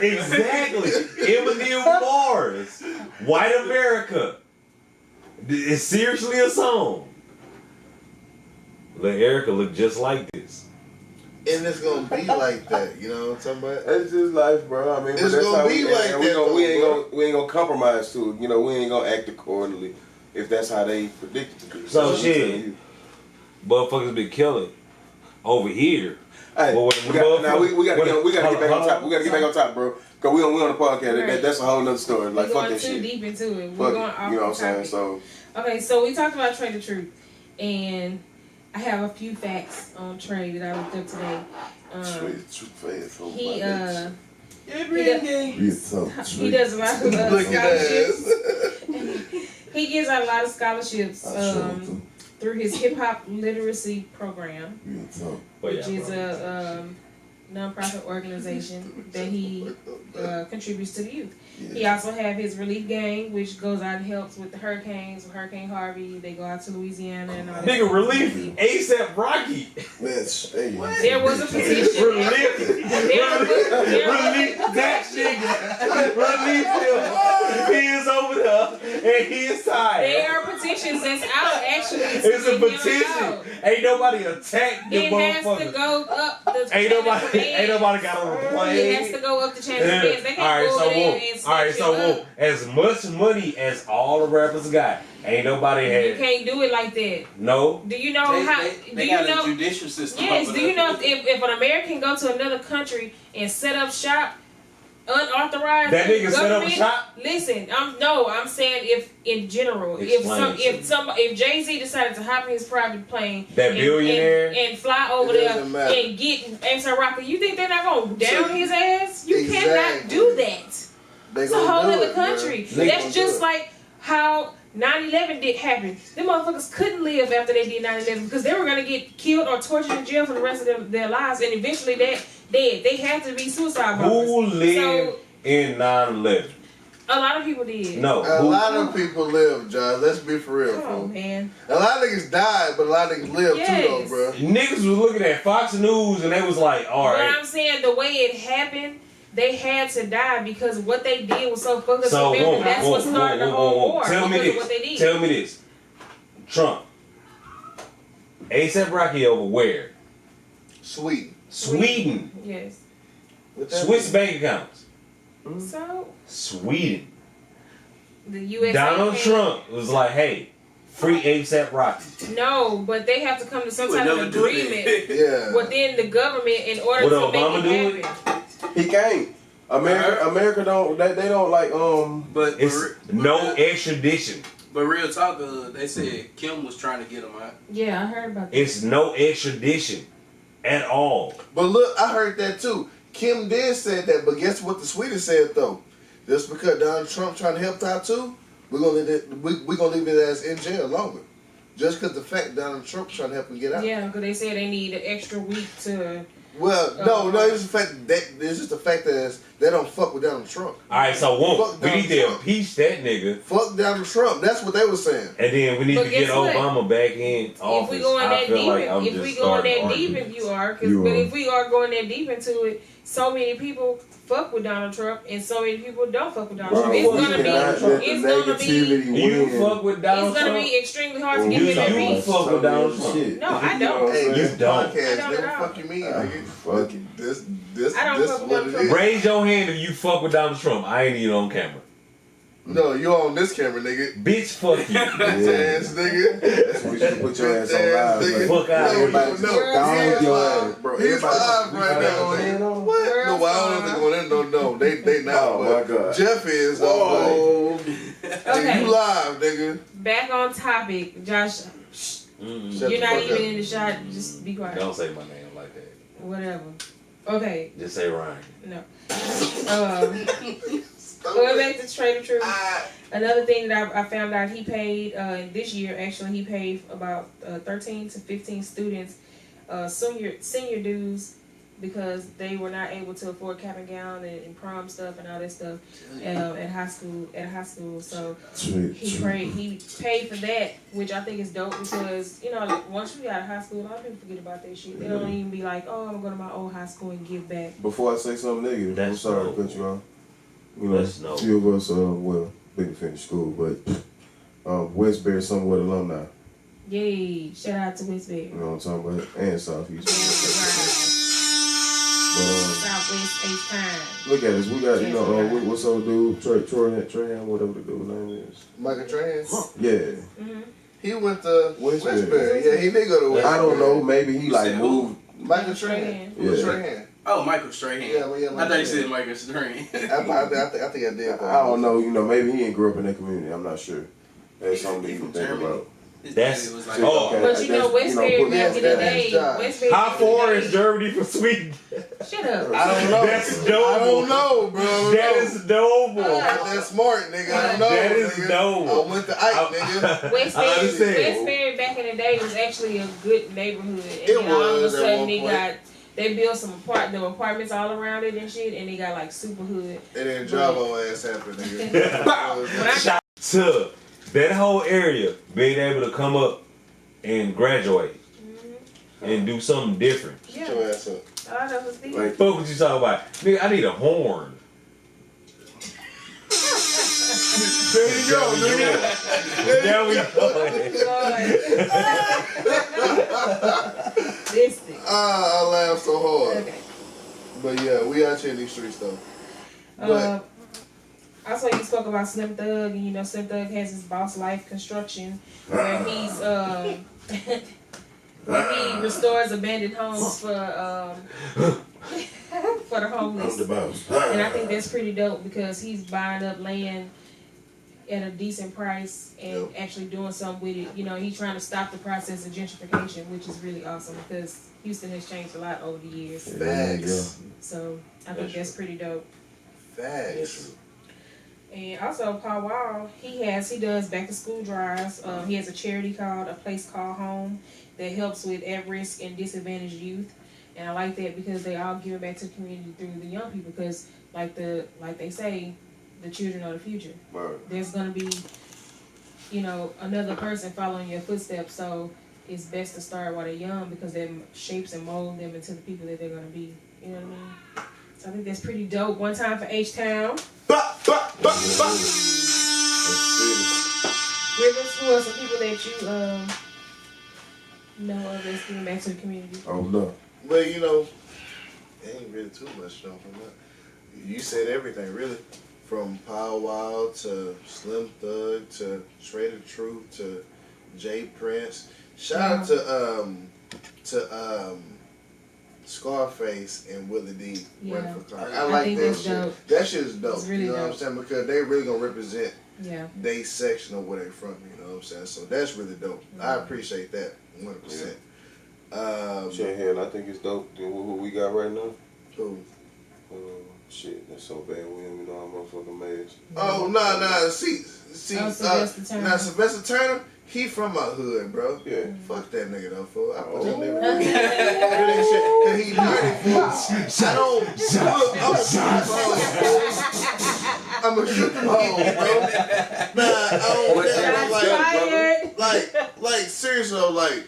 Exactly. Eminem bars. White America. It's seriously a song. Let Erica look just like this. And it's gonna be like that, you know what I'm talking about? That's just life, bro. I mean, but It's that's gonna how be we, like and that, though, we ain't gonna compromise to it. You know, we ain't gonna act accordingly if that's how they predict it to be. So I'm shit. telling you. Motherfuckers been killing over here. Hey, Well, we gotta get back on top. We gotta get back on top, bro. Cause we on the podcast. Right. That's a whole nother story. Like We're fuck going that too shit. deep into it. Fuck We're it. going off You know what I'm the saying? topic. So Okay, so we talked about Trade the Truth, and I have a few facts on Trey that I looked up today. truth faithful. He You so He sweet. does a lot of Look at scholarships. that. He gives out a lot of scholarships I sure do. through his hip hop literacy program, You so. But which is a nonprofit organization that he contributes to the youth. He also have his relief gang, which goes out and helps with the hurricanes, with Hurricane Harvey. They go out to Louisiana and all that. nigga, relief ASAP Rocky. Man, hey. There was a petition. Relief. Relief that nigga. Relief him. He is over there and he is tired. There are petitions that's out actually. It's a petition. Ain't nobody attacked the It has to motherfucker. go up the Ain't chain of nobody command. got on the It plane. has to go up the chain of command. They can't Alright, go so over there whoa. and Alright, snatch so you up. whoa. As much money as all the rappers got, ain't nobody You had. can't do it like that. No. Do you know how? They Do you got know? a judicial system. Yes. over Do you there. know if an American go to another country and set up shop unauthorized? That nigga set up a government- shop? Listen, I'm saying if in general, Explain if Jay-Z decided to hop in his private plane, That billionaire? and fly over It there doesn't matter. and get A$AP Rocky, you think they're not gonna down So- his ass? You cannot Exactly. do that. They It's a gonna whole do other it, bro. country. They That's gonna just do it. like how 9/11 did happen. Them motherfuckers couldn't live after they did 9/11 because they were gonna get killed or tortured in jail for the rest of their lives, and eventually they dead. They had to be suicide bombers. Who lived So in 9/11? a lot of people did. No. A Who? lot of people live, John. Let's be for real, Come on, fool. man. A lot of niggas died, but a lot of niggas live too, Yes. though, bro. Niggas was looking at Fox News and they was like, all But right. I'm saying the way it happened, they had to die because what they did was so fucked up. So, Remember, whoa, that's what started the whole war. Tell me because of this. what they did. Tell me this. Trump. A$AP Rocky over where? Sweet. Sweden. Yes. What that Swiss mean? bank accounts. So Sweden. the USA. Donald came- Trump was like, hey, free A$AP Rocky. No, but they have to come to some He would type of never do that. agreement Yeah. within the government in order Would to Obama make do it it? happen. He can't. America don't. They don't like. But It's no extradition. But real talk, they said Kim was trying to get him out. Yeah, I heard about that. It's no extradition at all. But look, I heard that too. Kim did say that, but guess what the Swedish said though? Just because Donald Trump trying to help out too, we're gonna leave it as in jail longer. Just because the fact Donald Trump trying to help him get out. Yeah, because they said they need an extra week to. Well, no, it's the fact that it's just the fact that they don't fuck with Donald Trump. Alright, so Fuck we need to Donald Trump. impeach that nigga. Fuck Donald Trump. That's what they were saying. And then we need But to get guess what? Obama back in office. If we going I that feel deep, like I'm if just we going starting that deep, arguing. if you are, You but are. if we are going that deep into it, so many people fuck with Donald Trump, and so many people don't fuck with Donald Bro, Trump. you It's gonna cannot let the it's gonna be, negativity You win. fuck with Donald it's gonna Trump? be extremely hard to Oh, get you him that don't beat. fuck with Donald Trump. Shit. No, I You don't. know what I'm Hey, saying? You this don't. podcast, I don't nigga, know. fuck you mean, Ah, nigga? fuck it. This I don't this fuck with what Donald it Trump. is. Raise your hand if you fuck with Donald Trump. I ain't even on camera. No, you on this camera, nigga. Bitch, fuck you. Bitch ass nigga. That's what you should put your ass on live. Nigga. Fuck out No, here. no, Down he's with your live. ass, bro. He's Everybody- live right we now. got your hand on? What? Girl, No, well, I don't think going in. No, they not. Oh, but my God. Jeff is. Whoa. Nigga, Okay, you live, nigga. back on topic, Josh. Mm-mm. Shut You're the not fuck even up. in the shot. Just be quiet. Don't say my name like that. Whatever. Okay. Just say Ryan. No. Going back to Trader Truth. Another thing that I found out he paid this year, actually, he paid about 13 to 15 students senior dues because they were not able to afford cap and gown and prom stuff and all that stuff at high school. So he paid for that, which I think is dope because, you know, like, once you get out of high school, a lot of people forget about that shit. They don't even be like, oh, I'm going to my old high school and give back. Before I say something negative, I'm That's sorry dope. to cut you off. You know, That's dope. few of us, well, didn't finish school, but Westbury somewhat alumni. Yay! Shout out to Westbury. You know what I'm talking about? And Southeast. Southwest H time. Look at us. We got, you know, what's old dude? Trahan, whatever the dude's name is. Michael Trans. Yeah. Mm-hmm. He went to Westbury. Westbury. Yeah, he did go to Westbury. I don't know. Maybe he like Said who? moved. Michael Strahan. Yeah. Strahan. Oh, Michael Strahan. Yeah, well, yeah, I thought you said Strahan. Michael Strahan. I think I did. I don't know. You know, maybe he ain't grew up in that community. I'm not sure. That's something you can think Germany. about. That's It was like, oh. But you know, Westbury back in the day, Westbury. How back in the far day- is Germany from Sweden? Shut up. I don't know. That's dope. I don't know, bro. That is dope. That's smart, nigga. I don't know. That is nigga. dope. I went to Ike, nigga. Westbury back in the day was actually a good neighborhood. And It then all of a was at sudden one they built some apartments all around it and shit, and they got like super hood. And then Jarvo ass happened, nigga. Shout to that whole area being able to come up and graduate and do something different. Yeah. Shut your ass up. All that was deep. Like, Fuck what you talking about. Nigga, I need a horn. There you go, nigga. There we go. This thing. I laughed so hard. Okay. But yeah, we out here in these streets though. But Also, you spoke about Slim Thug, and you know Slim Thug has his Boss Life Construction, where he's where he restores abandoned homes for for the homeless. And I think that's pretty dope because he's buying up land at a decent price and actually doing something with it. You know, he's trying to stop the process of gentrification, which is really awesome because Houston has changed a lot over the years. facts. So I think that's pretty dope. Facts. And also Paul Wall, he does back to school drives. He has a charity called A Place Called Home that helps with at-risk and disadvantaged youth. And I like that because they all give it back to the community through the young people because like they say, the children are the future. Right. There's gonna be, you know, another person following your footsteps, so it's best to start while they're young because that shapes and molds them into the people that they're gonna be. You know what I mean? So I think that's pretty dope. One time for H-Town. Rivers, who are some people that you know of that's giving back to the community? Oh no. Well, you know, it ain't really too much though from that. You said everything really. From Pow Wow to Slim Thug to Trader Truth to Jay Prince. Shout out to Scarface and Willie D. Yeah. I like think that that's shit. dope. That shit is dope. It's really you know dope. what I'm saying? Because they really gonna represent Yeah. they section of where they from. You know what I'm saying? So that's really dope. I appreciate that 100%. Shit, hell, I think it's dope. Who we got right now? Who? Shit, that's so bad. We don't know how motherfucking mad. Oh nah. See. Sylvester Turner. Now Sylvester Turner, he from my hood, bro. Yeah. Fuck that nigga though, fool. I put that Oh. nigga. That shit, cause he dirty, fool. I don't look. I'm a shoot him home, bro. Nah, I don't care. Like seriously, though, like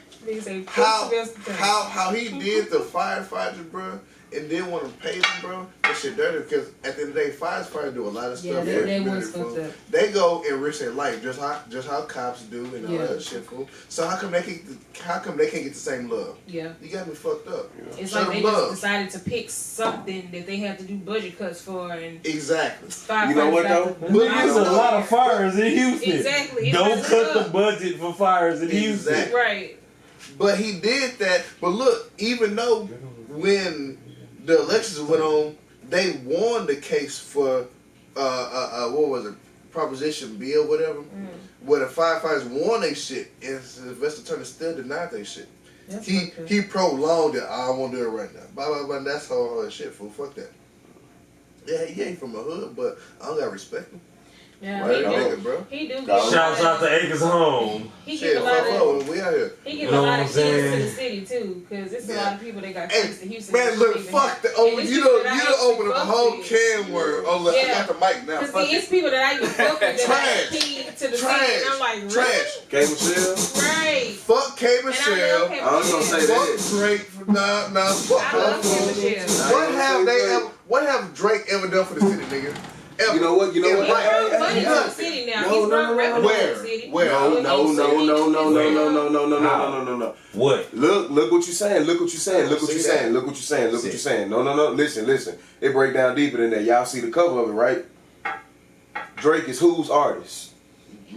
how he did the firefighters, bro. And didn't want to pay them, bro. That shit dirty because at the end of the day, firefighters do a lot of stuff. Yeah, for the they community, was fucked fool. up. They go and risk their life just how cops do and all that shit, fool. So how come they can't get the same love? Yeah. You got me fucked up. It's Show like they them just love. decided to pick something that they have to do budget cuts for and Exactly. You know what, though? There's a lot of fires in Houston. Exactly. Don't cut the budget for fires in Houston. Exactly. Right. But he did that. But look, even though when the elections went on, they won the case for what was it, Proposition B or whatever, where the firefighters won they shit, and Sylvester Turner still denied they shit. That's He prolonged it. I don't want to do it right now. Blah blah blah. That's all shit, fool. Fuck that. Yeah, he ain't from a hood, but I don't got respect him. Yeah, Right, nigga, bro. he do. Shouts out to Acres Home. He Shit, give a lot of. we out here. He give You a know lot what of I'm keys to saying? the city too, because it's a lot of people that got Hey, keys to Houston. man, look, fuck that. Oh, And it's you people don't that I open up a actually whole fuck with. can word. Oh, look, I Yeah. got the mic now. Because Fuck it's it. people that I even fuck with that got Trash. key to the Trash. city, and I'm like, really? Trash. K. Michelle? Right. Fuck K. And I Michelle. love K. I was gonna say Fuck that. Drake. Nah, fuck I love her. K. Michelle. What have Drake ever done for the city, nigga? Ever. You know what? He Right. brought money to the city now. He's brought revenue to the city. Where? No. What? Look what you're saying. Look what you're saying. No. Listen. It break down deeper than that. Y'all see the cover of it, right? Drake is whose artist?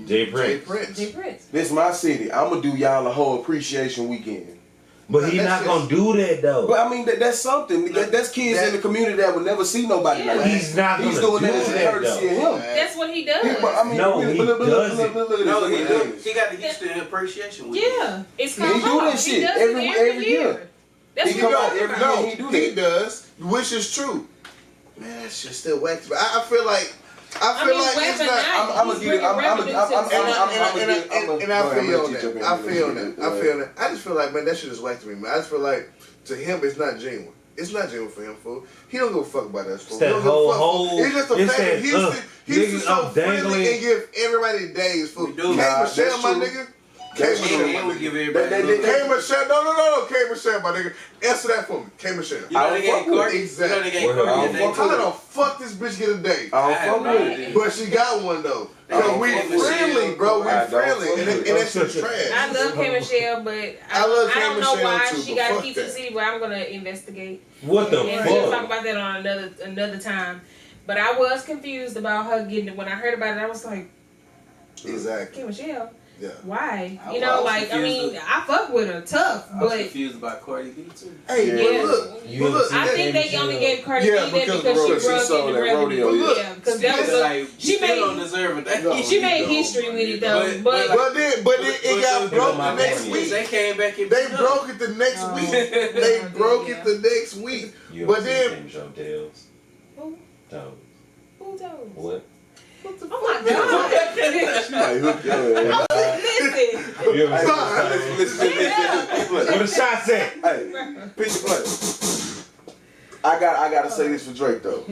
Jay Prince. Jay Prince. This my city. I'm gonna do y'all a whole appreciation weekend. But he not gonna do that though. But I mean, that's something. That's kids in the community that would never see nobody like that. He's not He's gonna doing do that as a that courtesy of though. him. That's what he does. I mean, No, he doesn't. No, he got the Houston appreciation with Yeah, it's called He do that He shit does every it year. year. That's He what come I'm out talking every about. year. No, He do he that. does, which is true. Man, that shit still whack. I feel like it's not. I'm gonna get it. And I feel you on that. I feel that. I just feel like, man, that shit is whack to me, man. I just feel like to him it's not genuine. It's not genuine for him, fool. He don't give a fuck about us, fool. It's that whole. It's just the fact that Houston's so I'm friendly dangling. and give everybody days, fool. We do. K. Nah, Michelle, that's my true. nigga. K. That's Michelle, true. my They would nigga. give everybody a They- little- K. Michelle, no, K. Michelle, my nigga. Answer that for me, K. Michelle. You know they gave Cardi. Exactly. You know they gave Word. Cardi a I don't day. fuck How the fuck this bitch get a date? I I don't have fuck no with it. idea. But she got one though. I Cause don't we fuck with friendly, Michelle. bro. We I don't friendly, fuck and with that shit's I trash. love K. Michelle, but I love I K. don't know Michelle why too, she but got fuck keys to the that. city, but I'm gonna investigate. What the And we'll talk fuck? about that on another time. But I was confused about her getting it. When I heard about it, I was like, Exactly. K. Michelle, Yeah. why? I You know, was like, I confused. mean, I fuck with her tough, I was but confused about Cardi B too. Hey, Yeah. but look, You but ever look. seen I think they only gave Cardi B Yeah, that because because of the she rodeo. brought She in the sold that revenue. rodeo, Yeah, because that was Like, she still don't made deserve it. No. she made history with it though. But- But but But then it got broke the next Yeah. week. They came back and They beat up. broke it the next Oh. week. They broke it the next week. You But ever then, seen Jazelle? Who? No. Who told? What? Oh my god! Like, hook your ass. Listen. You ever Hey, listen. What the shot said? Hey, pitch play. I gotta say this for Drake though,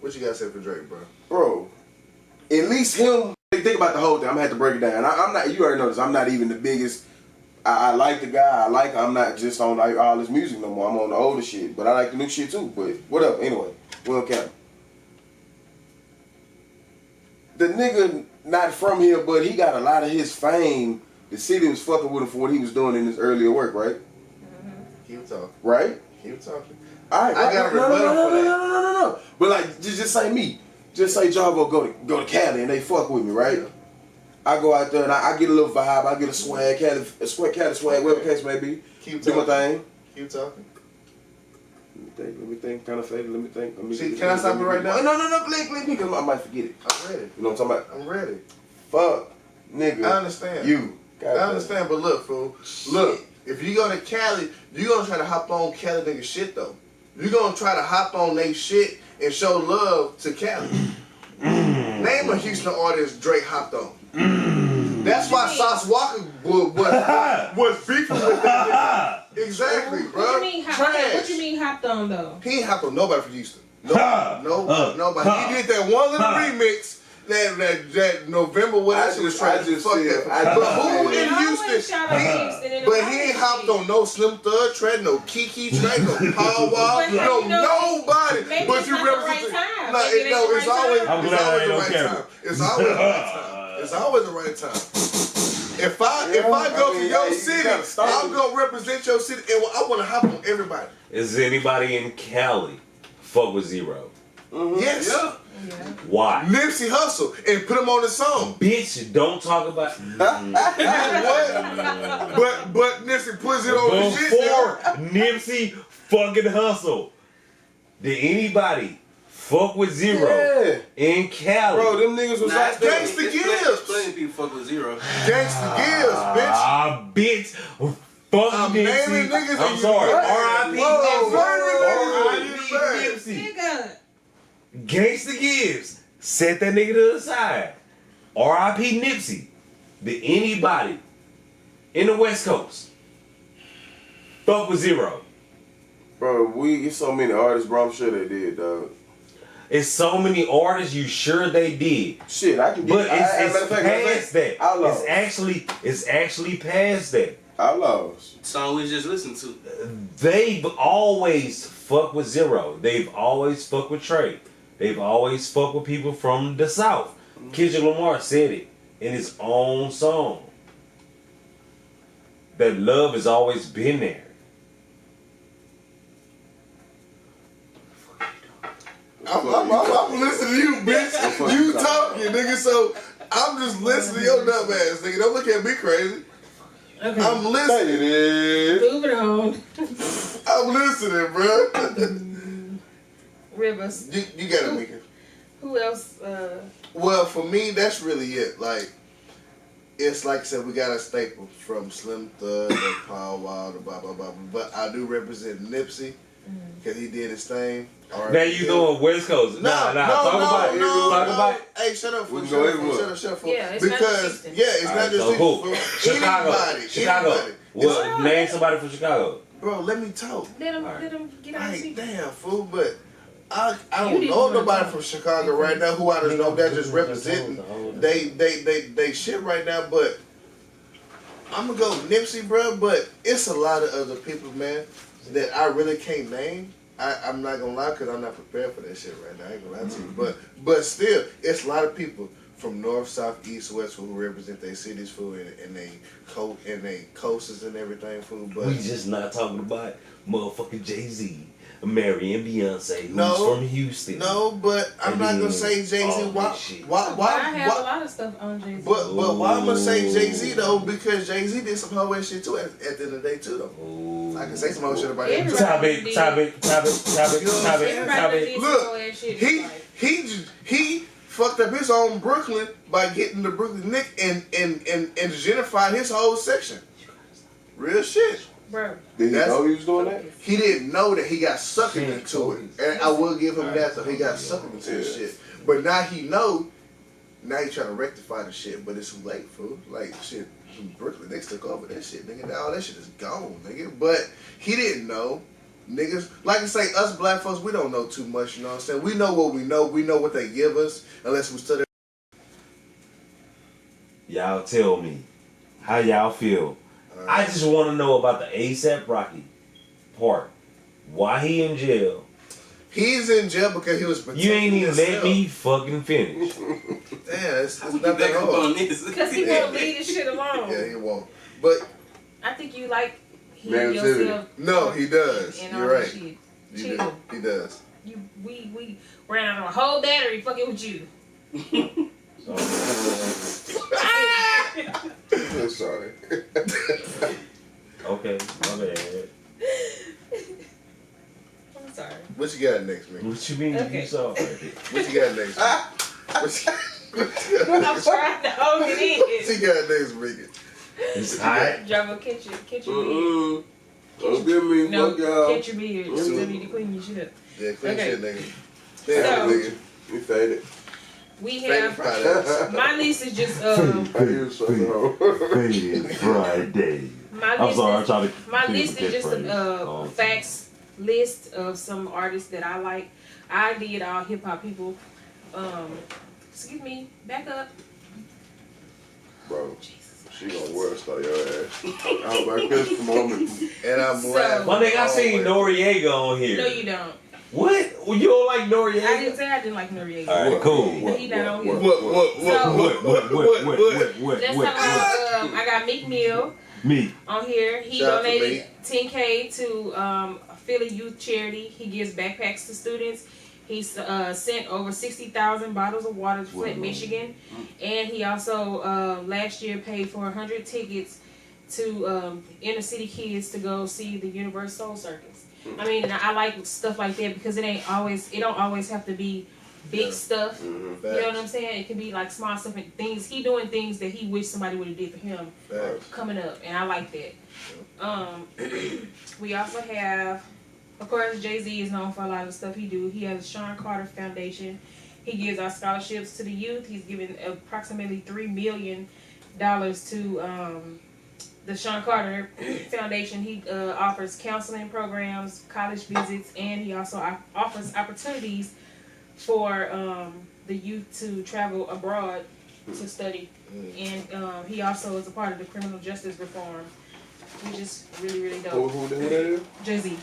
what you gotta say for Drake, bro? bro. At least him. Think about the whole thing. I'm gonna have to break it down. I'm not. You already know this. I'm not even the biggest. I like the guy. I'm not just on like all his music no more. I'm on the older shit, but I like the new shit too. But whatever. Anyway, we don't count. The nigga not from here, but he got a lot of his fame. The city was fucking with him for what he was doing in his earlier work, right? Keep talking. Right? Keep talking. All right. I got a no, rebuttal for that. no. But like, just say me. Just say Jarvo go to Cali and they fuck with me, right? Yeah. I go out there and I get a little vibe. I get a swag, Cali swag, whatever the case may be. Keep Do my talking. thing. Keep talking. Let me think. Kind of faded. Let me think. See, can I stop you right now? No. Blink, because I might forget it. I'm ready. You know what I'm talking about? I'm ready. Fuck, nigga. I understand. You. I understand, but look, fool. Look, if you go to Cali, you gonna try to hop on Cali nigga shit though. You gonna try to hop on they shit and show love to Cali. Name a Houston artist Drake hopped on. That's why Sauce Walker was beefing with that nigga. Exactly, bro. What you mean? Trash. What you mean hopped on though? He ain't hopped on nobody from Houston. Ha. Nobody. He did that one little remix. That November, what that shit was trying to fuck that. But who in Houston? But he ain't hopped on no Slim Thug track, no Kiki track, no Paul Wall, But no you know, nobody. maybe But it's you not the represent. right time. No, Maybe it ain't the it's right always time. I'm it's glad I always ain't the on right camera. time. It's always the right time. It's always the right time. If I go to your city, I'm gonna represent your city, and I want to hop on everybody. Is anybody in Cali fuck with Zero? Yes. Yeah. Why? Nipsey Hussle and put him on the song. Bitch, don't talk about. What? But Nipsey puts it on the shit. Before Nipsey fucking Hustle, did anybody fuck with Zero Yeah. in Cali? Bro, them niggas was out there. Gangsta Gibbs. Plenty of people fuck with Zero. Gangsta Gibbs, bitch. Ah, bitch. Fuck I'm Nipsey. naming niggas I'm and sorry. you- R.I.P. Whoa, Nipsey. whoa, R.I.P. whoa. Nipsey. Nigga. Gangsta Gibbs. Set that nigga to the side. R.I.P. Nipsey. Did anybody in the West Coast fuck with Zero? Bro, we get so many artists, bro. I'm sure they did, dog. It's so many artists. You sure they did? Shit, I can get. But it's matter of fact, past that. Outlaws. It's actually past that. Outlaws. Song we just listened to. They've always fucked with Zero. They've always fucked with Trey. They've always fucked with people from the South. Kendrick Lamar said it in his own song. That love has always been there. I'm listening to you, bitch. You talking, nigga. So I'm just listening to your dumb ass, nigga. Don't look at me crazy. Okay. I'm listening. Moving on. I'm listening, bro. Rivers. You got it, Mika. Who else? Well, for me, that's really it. Like, it's like I said, we got a staple from Slim Thug to Pow Wow to blah, blah, blah. But I do represent Nipsey because he did his thing. Now you doing West Coast. Talk about it. Hey, shut up, fool. We can go everywhere. Shut up, fool. Yeah, it's not because, just Houston. yeah, it's not Alright, just so who? Houston, fool. Chicago. Anybody. Well, name somebody from Chicago. Bro, let me talk. Let him get out Like, of damn, fool, but I You don't didn't know wanna nobody talk. from Chicago right now who I just know that just representing they shit right now, but I'm gonna go Nipsey, bro, but it's a lot of other people, man, that I really can't name. I'm not gonna lie, because I'm not prepared for that shit right now. I ain't gonna lie to you. But still, it's a lot of people from north, south, east, west who represent their cities, food, and they coasts and everything, food. But We just not talking about motherfucking Jay-Z, Mary and Beyonce, who's No. from Houston. no, but I'm And not then gonna say Jay-Z. all Why? this shit. I have a lot of stuff on Jay-Z. But why I'm gonna say Jay-Z though? Because Jay-Z did some whole ass shit too at the end of the day too though. Ooh. I can say some whole shit about him. Everybody Topic. Everybody did some Look, whole ass shit in his life. he fucked up his own Brooklyn by getting the Brooklyn Nick and gentrified his whole section. Real shit. Bro. Did he know he was doing that? He didn't know that he got sucked into it, and I will give him that though. He got sucked into the shit, but now he know. Now he trying to rectify the shit, but it's too late, fool. Like shit, Brooklyn Niggas took over that shit, nigga. Now all that shit is gone, nigga. But he didn't know. Niggas, like I say, us black folks, we don't know too much, you know what I'm saying? We know what we know what they give us, unless we study. Y'all tell me how y'all feel. I just want to know about the ASAP Rocky part. Why he in jail? He's in jail because he was protecting You ain't even himself. let me fucking finish. Damn, it's How not we get that back up on hard. this? Because he won't leave this shit alone. Yeah, he won't. But, I think you like Man, yourself. no, he does. And all You're that right. shit. He Chill. does. He does. We ran out of a whole battery fucking with you. I'm sorry. Okay, my bad. I'm sorry. What you got next, man? What you mean Okay. you sorry? What you got next? What you I'm trying to hold it What you got next, Megan? It's hot. in. Jarvo, catch your beard. Don't give me No, fuck y'all. catch your beard. You still need to clean your shit up. Yeah, clean Okay. shit, nigga. So- Damn, nigga. We faded. We Fake have Fridays. my list is just I use something wrong. Faded Friday. my I'm list sorry, I'm is trying to. my think list of is just catchphrase. a facts list of some artists that I like. I did all hip hop people. Excuse me, back up. Bro, Jesus. she gonna worst on your ass. I was like, this moment. And I'm So- laughing. My nigga, I seen all the way. Noriega on here. No, you don't. What? Well, you don't like Noriega? I didn't say I didn't like Noriega. All right, cool. He not on here. What? Let's talk about. I got Meek Mill Me. on here. He Shout out to donated $10K to Philly Youth Charity. He gives backpacks to students. He sent over 60,000 bottles of water to Flint, Michigan, and he also last year paid for 100 tickets to inner city kids to go see the Universal Circus. I mean, and I like stuff like that because it don't always have to be big stuff. You know what I'm saying? It can be like small stuff and things. He doing things that he wish somebody would have did for him coming up, and I like that. We also have, of course, Jay-Z is known for a lot of the stuff he do. He has a Sean Carter Foundation. He gives out scholarships to the youth. He's given approximately $3 million to the Sean Carter Foundation. He offers counseling programs, college visits, and he also offers opportunities for the youth to travel abroad to study. And he also is a part of the criminal justice reform, which is really, really dope. Who that is? Jay-Z.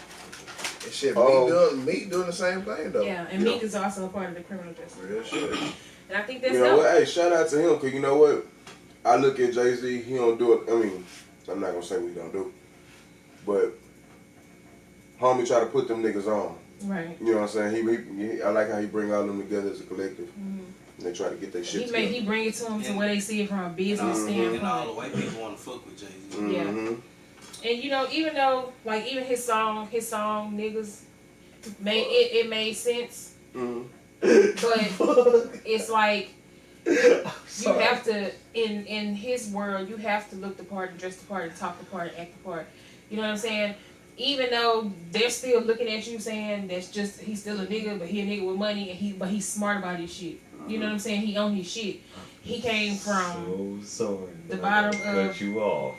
And shit, Oh. Meek doing the same thing though. Yeah, and Meek is also a part of the criminal justice. Real shit. And I think that's You know dope. what? Hey, shout out to him, because you know what? I look at Jay-Z, he don't do it. I mean, I'm not going to say what he don't do. But homie try to put them niggas on. Right. You know what I'm saying? He I like how he bring all them together as a collective. They try to get their shit together. He bring it to them to where they see it from a business And all the standpoint. white people want to fuck with Jay-Z. Yeah. Mm-hmm. And you know, even though like even his song niggas it made sense. Mm-hmm. But it's like you have to in his world you have to look the part and dress the part and talk the part and act the part. You know what I'm saying? Even though they're still looking at you saying that's just he's still a nigga, but he a nigga with money and but he's smart about his shit. You know what I'm saying? He own his shit. He came from So sorry. the bottom of cut you off.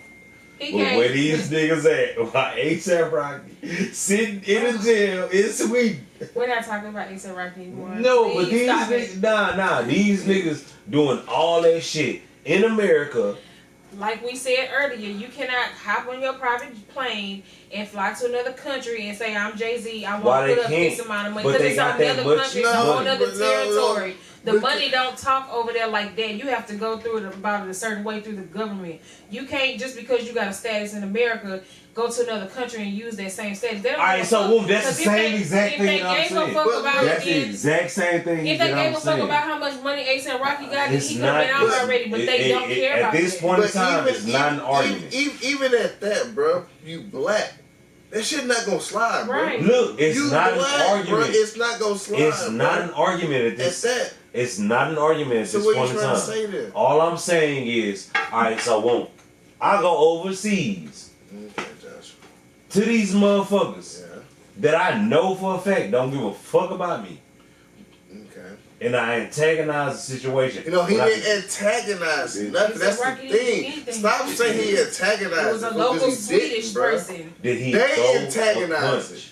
he But came where these niggas at? Why A$AP Rocky sitting in a jail in Sweden? we're not talking about A$AP Rocky anymore. No, but Please these stop it. niggas, these niggas doing all that shit in America. Like we said earlier, you cannot hop on your private plane and fly to another country and say, I'm Jay-Z, I Why want they to put up can't? this amount of money. But Because they it's got another that much country, it's money. on another But no, territory. The but money don't talk over there like that. You have to go through it about it a certain way through the government. You can't, just because you got a status in America, go to another country and use that same status. They don't Alright, give a so fuck. Wolf, that's the 'Cause if same they- exact if thing they that I'm gave a saying. fuck about That's it, the then- exact same thing if they that gave I'm a fuck saying. about how much money A$AP Rocky got, It's he could have been not- out already, but they don't care at about this that. point in time, it's not an argument. Even at that, bro, you black. That shit not gonna slide, bro. Right. Look, it's You not black, an argument. Bro, it's not gonna slide. It's not bro. an argument at At this. that. It's not an argument at So this what point you in trying to time. say then? All I'm saying is, alright, so won't I go overseas Okay, Josh. to these motherfuckers Yeah. that I know for a fact don't give a fuck about me, Okay. and I antagonize the situation. You know, he When I- didn't antagonize Did- nothing. That's the Rocky didn't do thing. anything. Stop saying he antagonized. It was a because local he Swedish didn't, bro. person. Did he They throw antagonized a punch?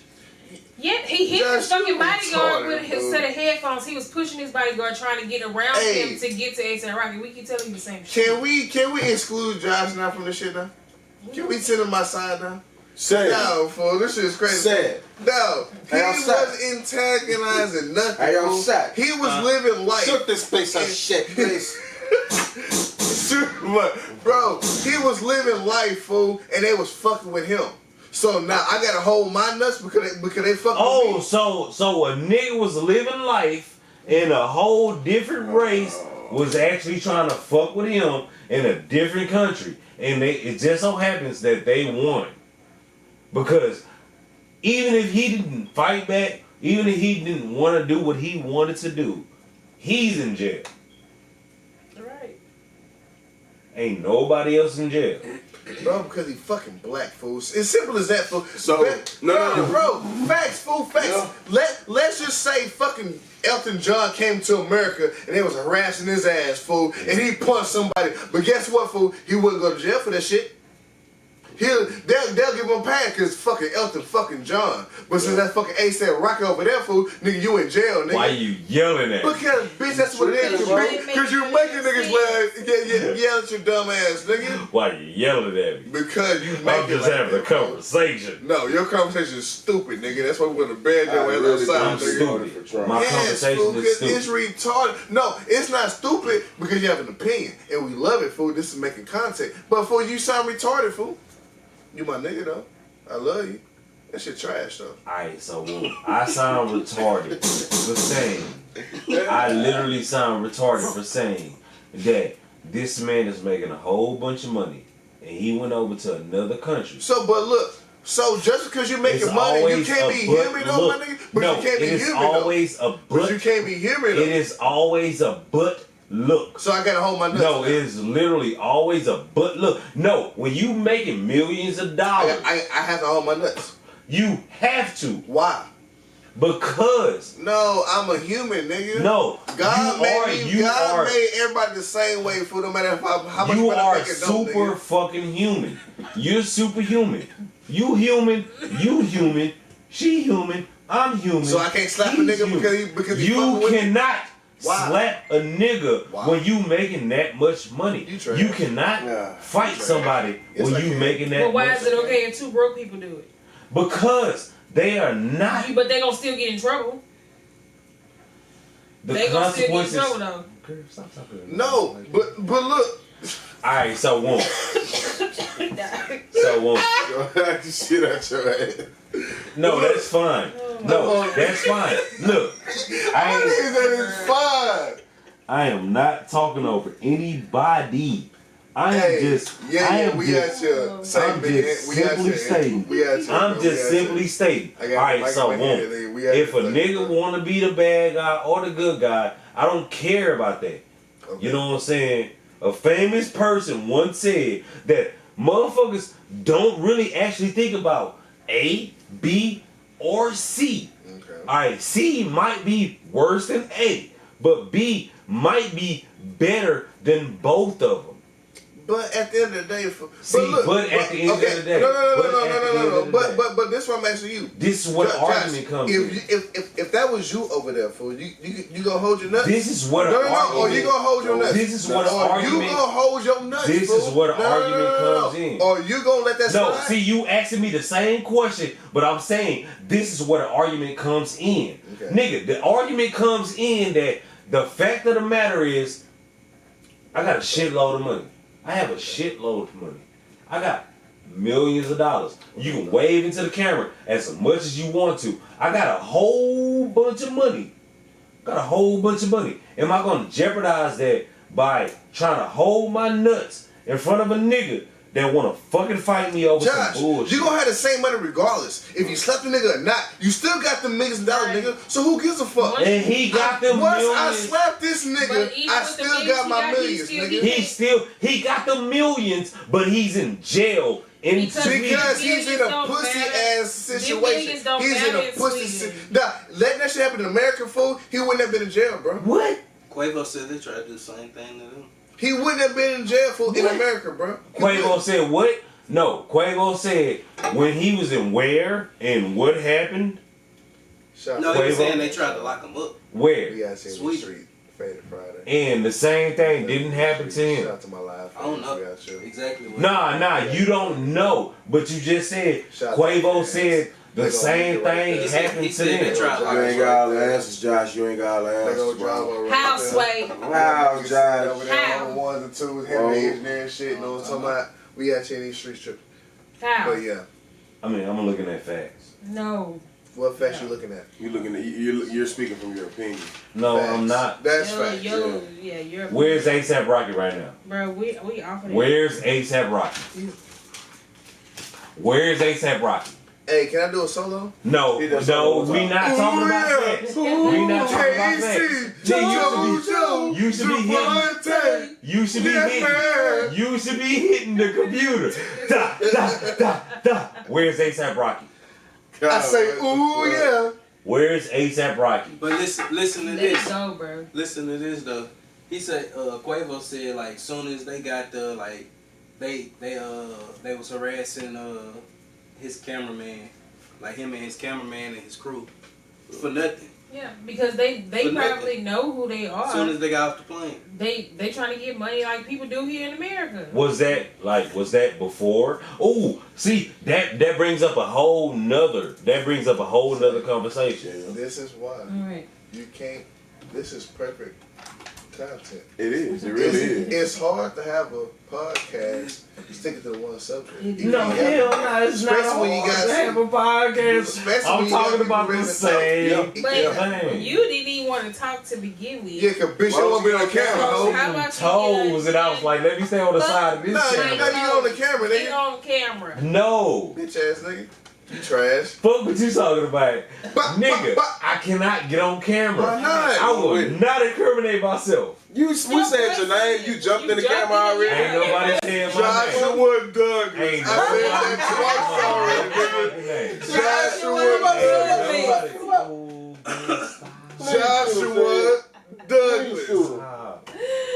Yeah, he hit Josh, the fucking you bodyguard retarded, with his dude. set of headphones. He was pushing his bodyguard trying to get around Hey. him to get to A$AP Rocky. We keep telling you the same shit. Can we exclude Josh now from this shit now? Can we send him my side now? Say it. No, fool. This shit is crazy. Say it. No, he Hey, I'm sorry. wasn't antagonizing nothing. Hey, I'm fool. sorry. He was living life. Shoot this place of shit, please. Bro, he was living life, fool, and they was fucking with him. So now I gotta hold my nuts because they fucking Oh, with me. so a nigga was living life in a whole different race was actually trying to fuck with him in a different country, and it just so happens that they won because even if he didn't fight back, even if he didn't want to do what he wanted to do, he's in jail. Right. Ain't Ain't nobody else in jail. Bro, because he fucking black, fool. It's simple as that, fool. So, no. Bro, facts, fool, facts. Yeah. Let's just say fucking Elton John came to America and they was harassing his ass, fool, and he punched somebody. But guess what, fool? He wouldn't go to jail for that shit. They'll give him a pass because fucking Elton fucking John. But since that fucking A$AP Rocky over there, fool, nigga, you in jail, nigga. Why you yelling at me? Because, bitch, that's what it is. Because you making niggas laugh. Yell at your dumb ass, nigga. Why you yelling at me? Because you I'm making just having a conversation. No, your conversation is stupid, nigga. That's why we're gonna bed I your ass really outside, I'm nigga. stupid. My conversation fool, is 'cause it's stupid. retarded. No, it's not stupid because you have an opinion. And we love it, fool. This is making content. But fool, you sound retarded, fool. You my nigga, though. I love you. That shit trash, though. Alright, so I sound retarded for saying, I literally sound retarded for saying that this man is making a whole bunch of money and he went over to another country. So, but look. So just because you're making It's money, you always can't a be but human, though, my look. nigga. But No, you can't be it is human, though. always a But you but. can't be human, though. It is always a but look. So I gotta hold my nuts. No, it is literally always a but look. No, when you making millions of dollars, I have to hold my nuts. you have to Why? because No, I'm a human, nigga. no, God you made everybody the same way, fool. No matter how much you money are I make it, don't, super nigga. fucking human. You're superhuman. You human. She human. I'm human. So I can't slap a he's nigga human. because he You fucking with me? cannot Why? slap a nigga Why? when you making that much money. You trash. You cannot Yeah. fight somebody Yes, when I you can. making that But why much. is it okay if two broke people do it? Because they are not But they gonna still get in trouble. the They gonna still get in consequences. trouble though. Girl, stop talking to me. No, but look. All right, so one. So one. Shit out your ass. No, that's fine. No, that's fine. Look, I Niggas that is fine. I am not talking over anybody. I am just. we at your same I'm just simply stating. I'm just simply stating. All right, so if a nigga want to be the bad guy or the good guy, I don't care about that. Okay. You know what I'm saying? A famous person once said that motherfuckers don't really actually think about A, B, or C. Okay. Alright, C might be worse than A, but B might be better than both of them. But at the end of the day, at the end of the day, no. But this one I'm asking you. This is what Josh, argument comes in. If that was you over there, fool, you gonna hold your nuts? This is what argument. Or you gonna hold your nuts? This is what argument. You gonna hold your nuts? This is what argument comes in. Or you gonna let that slide? No, see, you asking me the same question, but I'm saying this is where the argument comes in. Okay. Nigga, the argument comes in that the fact of the matter is, I got a shitload of money. I have a shitload of money. I got millions of dollars. You can wave into the camera as much as you want to. I got a whole bunch of money. Am I going to jeopardize that by trying to hold my nuts in front of a nigga that want to fucking fight me over some bullshit? You gonna have the same money regardless. If you slept a nigga or not, you still got the millions of dollars, nigga. So who gives a fuck? And he got them Once millions. I slapped this nigga, I still got my millions, nigga. He got the millions, but he's in jail. Because he's in a pussy ass situation. He's in a pussy. Now, letting that shit happen in America, fool, he wouldn't have been in jail, bro. What? Quavo said they tried to do the same thing to them. He wouldn't have been in jail for in America, bro. Quavo said what? No, Quavo said when he was in where and what happened. No, he was saying they tried to lock him up. Where? We got seen the street, Fadded Friday. And the same thing didn't happen to him. Shout out to my live. I don't know exactly what. Nah, you don't know. But you just said Quavo said the same thing happened to them. You ain't got all the answers, Josh. You ain't got all the answers, bro. How, Sway? How, Josh? How? Ones and twos, heavy engineering shit. You know what I'm talking about? We actually in these street trips. How? But yeah. I mean, I'm looking at facts. No. What facts you looking at? You looking at you're speaking from your opinion. No, Facts. I'm not. That's facts. You're. Where's ASAP Rocky right now? Bro, we off of it. Where's ASAP Rocky? Where's ASAP Rocky? Hey, can I do a solo? No, we not talking about that. We not talking about that. You should be hitting. You should be hitting the computer. Da. Where's ASAP Rocky? I say, ooh yeah. Where's ASAP Rocky? But listen to Let this. it go, bro. Listen to this though. He said, Quavo said like soon as they got the like, they was harassing his cameraman, like him and his cameraman and his crew, for nothing. Yeah, because they probably know who they are. As soon as they got off the plane. They trying to get money like people do here in America. Was that before? Oh, see, that brings up a whole nother conversation. This is why Alright. you can't. This is perfect content. It is. It really is. It's hard to have a podcast sticking to the one subject. No, hell no, it's not Especially when you hard got to have a podcast. Especially I'm when you talking got about people the ready to same talk. But you didn't even want to talk to begin with. Yeah, cause bitch, you want to be on camera, ho. How about Toes, and I was like, let me stay on the side of this Nah, channel. now you on the camera, Get nigga. on camera. No. Bitch ass nigga. You trash. Fuck what you talking about. Nigga, but- I cannot get on camera. Why not? I will not incriminate myself. We said your name. You jumped in the camera already. Ain't nobody saying my name. Joshua Douglas. Ain't I said that twice already, nigga. Joshua Douglas.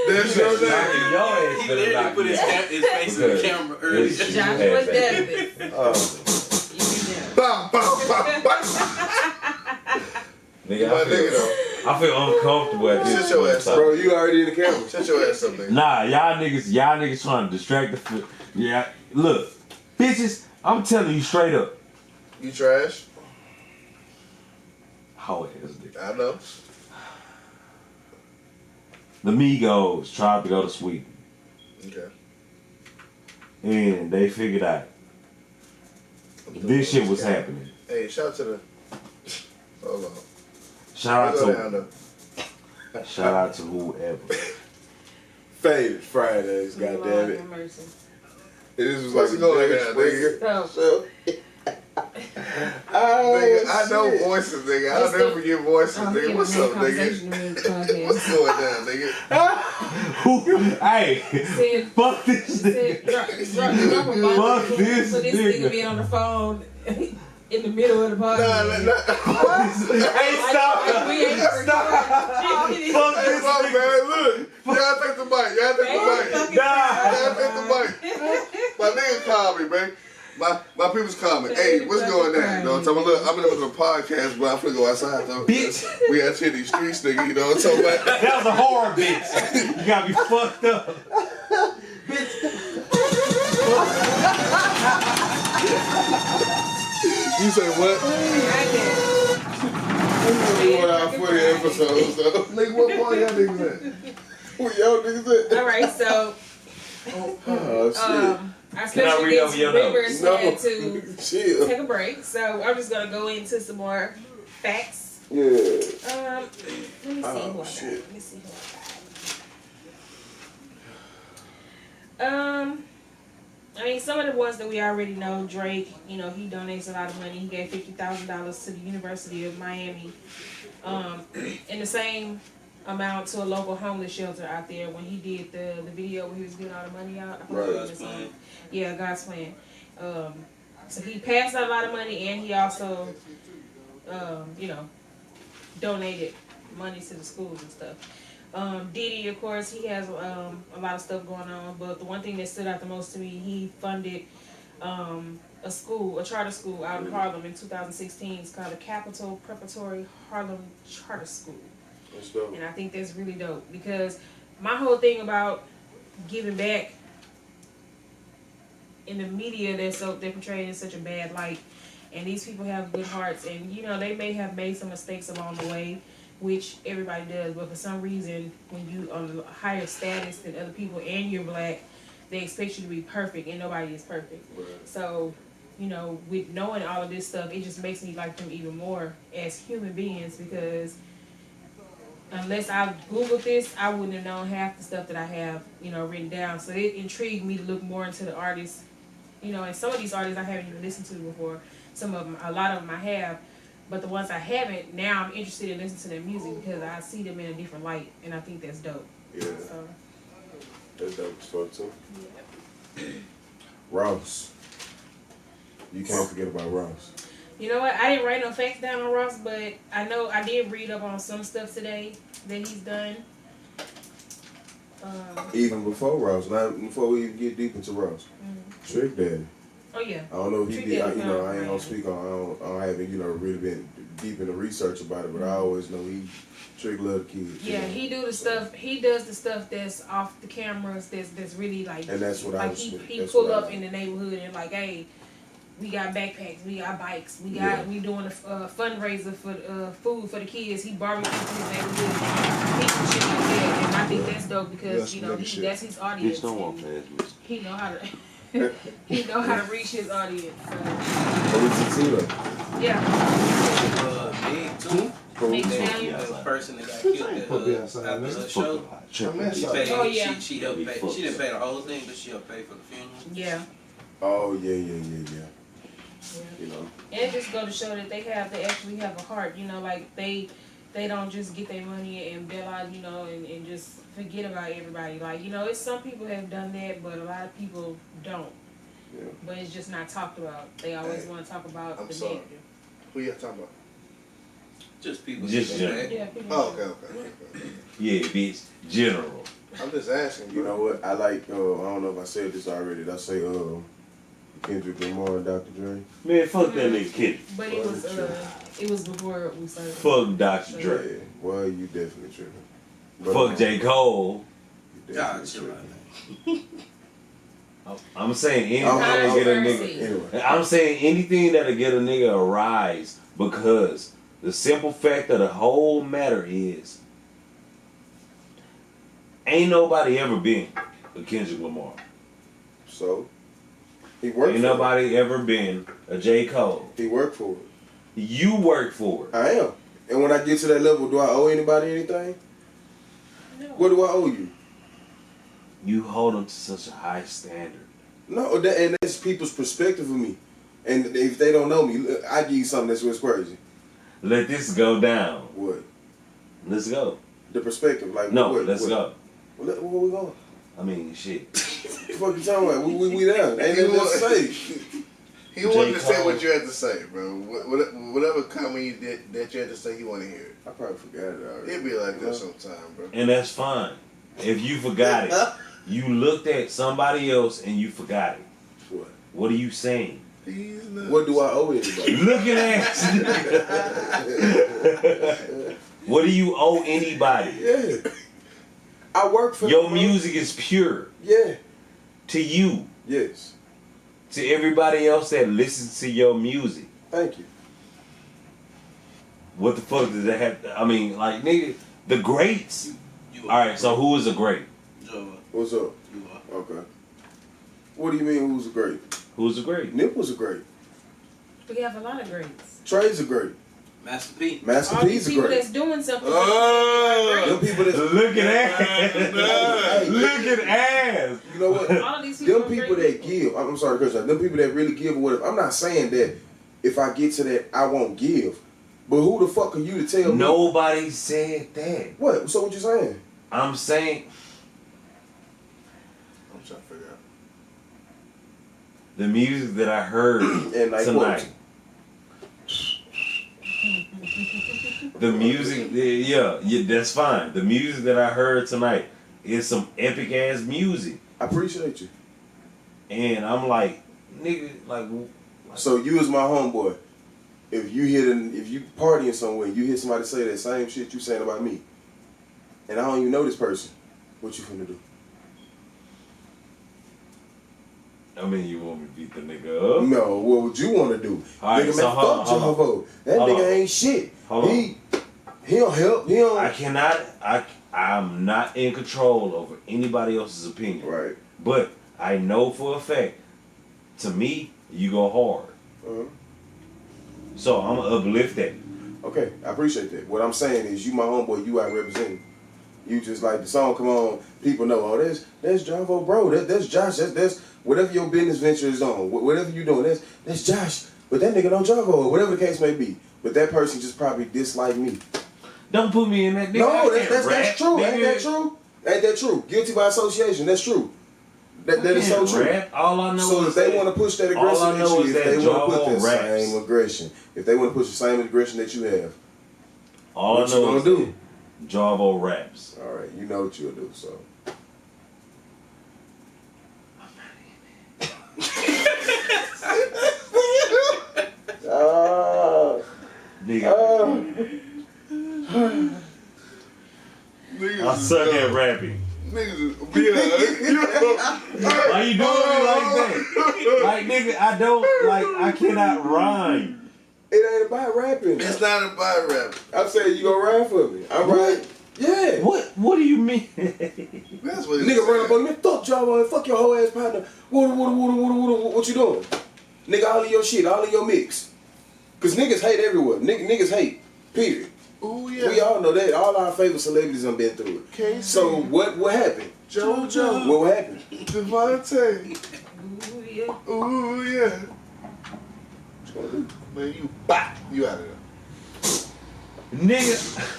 That's your name. He literally put his face in the camera earlier. Joshua Davis. Bow, bow, bow, bow. Nigga, My nigga though. I feel uncomfortable at this Shut your point. ass up. Bro, you already in the camera. Shut your ass up, nigga. Nah, y'all niggas trying to distract the. Yeah, look, bitches, I'm telling you straight up. You trash. How it is, nigga. I know. The Migos tried to go to Sweden, Okay. and they figured out this shit was happening. Hey, shout out to the. Hold on. Shout out Go to down though. Shout out to whoever. Fadded Fridayz, Lord goddamn it. have mercy. And this was What's like going a on, nigga. So, Nigga, I know shit. voices, nigga. I'll never forget voices, nigga. What's up, nigga? What's going down, nigga? Hey, Said, fuck this nigga. drop a bomb Fuck this for this nigga. nigga being on the phone in the middle of the podcast. Hey, stop. We ain't Stop. Fuck Hey, this my nigga. man, look. Y'all take the mic. Y'all take the mic. Y'all take the mic. My nigga called me, man. My people's called me. Hey, what's going on? You know what I'm talking about? Look, I'm in the middle of a podcast, but I'm finna go outside, though. Bitch. We out here in these streets, nigga. You know what I'm talking about? That was a horror bitch. You gotta be fucked up. You say what? We went out 40 episodes, though. Nigga, what part y'all niggas at? Where y'all niggas at? All right, so Oh, shit. our Can I special read guest over your Rivers No. had to Chill. take a break, so I'm just gonna go into some more facts. Yeah. Let me see Oh, who I got. shit. Let me see who I got. I mean, some of the ones that we already know. Drake, you know, he donates a lot of money. He gave $50,000 to the University of Miami, and the same amount to a local homeless shelter out there when he did the video where he was giving all the money out. I forgot Right. what it was on. Yeah, God's plan. So he passed out a lot of money, and he also, you know, donated money to the schools and stuff. Diddy, of course, he has a lot of stuff going on, but the one thing that stood out the most to me, he funded a charter school out in Harlem in 2016. It's called the Capital Preparatory Harlem Charter School. That's dope. And I think that's really dope because my whole thing about giving back in the media, they're portrayed in such a bad light, and these people have good hearts, and you know they may have made some mistakes along the way, which everybody does, but for some reason when you on a higher status than other people and you're black, they expect you to be perfect, and nobody is perfect. Right. So, you know, with knowing all of this stuff, it just makes me like them even more as human beings, because unless I Googled this, I wouldn't have known half the stuff that I have, you know, written down. So it intrigued me to look more into the artists, you know, and some of these artists I haven't even listened to before. Some of them, a lot of them I have, but the ones I haven't, now I'm interested in listening to their music because I see them in a different light, and I think that's dope. Yeah. So, That's dope as fuck, too. yeah. Ross. You can't forget about Ross. You know what? I didn't write no facts down on Ross, but I know I did read up on some stuff today that he's done. Even before Ross, not before we even get deep into Ross. Trick Daddy. Oh yeah. I don't know if he Trick did. Daddy I ain't found gonna speak on. I don't haven't really been deep in the research about it, but I always know Trick love the kids. Yeah, he do the stuff. He does the stuff that's off the cameras. That's really like. And that's what I like was. he that's pull what up in the neighborhood and like, hey, we got backpacks, we got bikes, we doing a fundraiser for food for the kids. He barbecues in his neighborhood, people shit like that, and I think that's dope because That's you know nigga shit. that's his audience. Bitch, don't walk and past me. he know how to. He know how to reach his audience. So. What was it too though? Yeah. Big too. Big The Stallion. person that got killed at after the show. She paid, Oh, yeah. she helped pay. She didn't pay the whole thing, but she helped pay for the funeral. Yeah. Oh yeah. You know. And it just go to show that they actually have a heart, you know, like they don't just get their money and bail out, you know, and just forget about everybody. Like, you know, it's some people have done that, but a lot of people don't. Yeah. But it's just not talked about. They always want to talk about I'm the sorry. negative. Who y'all talking about? Just people. Just sitting general. back. Yeah, people Oh, okay. Yeah, bitch. General. I'm just asking. You know what? I like. I don't know if I said this already. Did I say Kendrick Lamar and Dr. Dre? Man, fuck that nigga kid. But it was before we started. Fuck Dr. Dre. Yeah. Well, you definitely tripping. But, Fuck J. Cole. You God, definitely chill out. tripping. I'm saying anything I'm- that'll get a Controversy. nigga. Anyway. I'm saying anything that'll get a nigga a rise, because the simple fact of the whole matter is, ain't nobody ever been a Kendrick Lamar. So he worked. Ain't for nobody ever been a J. Cole. it. He worked for it. You work for it. I am. And when I get to that level, do I owe anybody anything? No. What do I owe you? You hold them to such a high standard. No, and that's people's perspective of me. And if they don't know me, I give you something that's what's crazy. Let this go down. What? Let's go. The perspective, like No, what, let's go. Where we going? I mean, shit. What the fuck you talking about? We down. Ain't nothing else to say. He wanted to Cole. say what you had to say, bro. Whatever comment you did that you had to say, he want to hear it. I probably forgot it already. It be like that sometime, bro. And that's fine. If you forgot it, you looked at somebody else and you forgot it. What? What are you saying? These nuts. What do I owe anybody? Looking at what do you owe anybody? Yeah. I work for Your them, music is pure Yeah. to you, Yes. to everybody else that listens to your music. Thank you. What the fuck does that have to, I mean, like, nigga, the greats. You All right, so who is a great? Jarvo, What's up? you are. Okay. What do you mean who's a great? Who's a great? Nip was a great. We have a lot of greats. Trey's a great. Master P. Master All these P's a people great. that's doing something. Them people that's Look at ass. Hey, Look at ass. you know what? All of these people. Them people that give, I'm sorry, Chris, them people that really give or whatever. I'm not saying that if I get to that, I won't give. But who the fuck are you to tell me? Nobody said that. What? So what you saying? I'm saying I'm trying to figure out. the music that I heard And like tonight. what? The music, yeah, that's fine. The music that I heard tonight is some epic ass music, I appreciate you. and I'm like, nigga, like, So you as my homeboy, if you partying somewhere, you hear somebody say that same shit you saying about me, and I don't even know this person, what you finna do? I mean, you want me to beat the nigga up? No, what would you want to do? All right, Nigga, so man, hold fuck on. Jarvo. That Hold nigga on. ain't shit. Hold on. He don't help. He don't. I cannot. I'm not in control over anybody else's opinion. Right. But I know for a fact, to me, you go hard. Uh-huh. So I'm gonna uplift that. Okay, I appreciate that. What I'm saying is, you my homeboy. You out representing. You just like the song come on. People know. Oh, that's Jarvo, bro. That's Josh. That's whatever your business venture is on. Whatever you doing. That's Josh. But that nigga know Jarvo, or whatever the case may be. But that person just probably dislike me. Don't put me in that. Nigga, No, I can't that's rap, true. nigga. Ain't that true? Ain't that true? Guilty by association. That's true. That is so Can't true. rap. All I know So is if they that- want to push that all I aggression know at is you, if that they want to put Jarvo that raps. same aggression, if they want to push the same aggression that you have, all what I you know gonna is do? that Jarvo raps. All right, you know what you'll do. So Nigga, I suck at rapping. Niggas, Why you doing me like that? Like, nigga, I don't, like, I cannot rhyme. it ain't about rapping. it's not about rap. I'm saying you gonna rap for me. I'm right. Yeah. What do you mean? That's what it Nigga run up said. on me, fuck Jarvo, fuck your whole ass partner. What you doing? Nigga, all of your shit, all of your mix. Cause niggas hate everywhere. Niggas hate. Period. Ooh, yeah. We all know that. All our favorite celebrities have been through it. Casey. So what happened? JoJo. What happened? Devontae. Ooh, yeah. Ooh, yeah. What you gonna do? Man, you out of there. Nigga,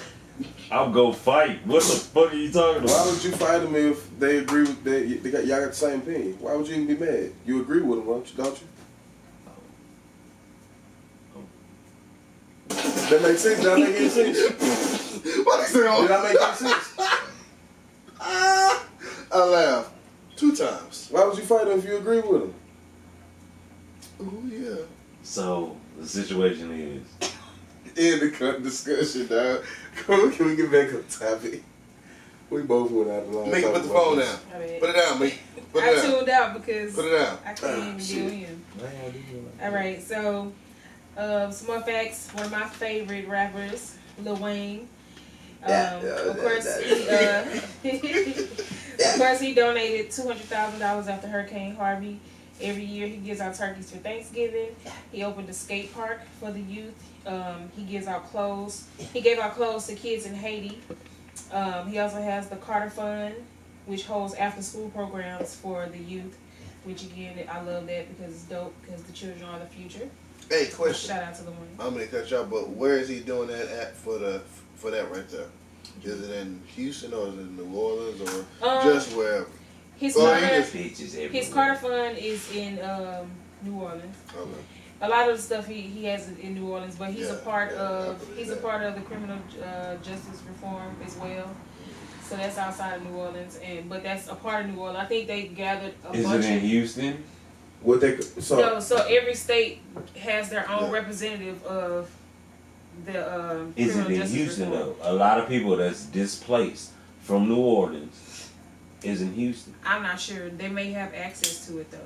I'll go fight. What the fuck are you talking Why about? would you fight them if they agree with y'all got the same opinion? Why would you even be mad? You agree with them, don't you? That makes sense. Did I make any sense? What is that? Did I make any sense? I laughed 2 times. Why would you fight them if you agree with them? Ooh, yeah. So, the situation is, In the discussion, dog. Can we get back on topic? We both went out of line. Make it put the phone down. I mean, Put it down, Make. Put I it down. tuned out because Put it down. I couldn't even deal in. All right, so some more facts. One of my favorite rappers, Lil Wayne. Of course, he donated $200,000 after Hurricane Harvey. Every year, he gives out turkeys for Thanksgiving. He opened a skate park for the youth. He gives out clothes. He gave out clothes to kids in Haiti. He also has the Carter Fund, which holds after-school programs for the youth. Which again, I love that because it's dope. Because the children are the future. Hey, question. Shout out to the one. I'm gonna cut y'all, but where is he doing that at for that right there? Is it in Houston or is it in New Orleans or just wherever? His His Carter Fund is in New Orleans. Okay. A lot of the stuff he has in New Orleans, but he's a part of the criminal justice reform as well. So that's outside of New Orleans, but that's a part of New Orleans. I think they gathered a Is bunch it in of Houston? What they no. So every state has their own representative of the Is it criminal in justice Houston reform. though? A lot of people that's displaced from New Orleans is in Houston. I'm not sure. They may have access to it though.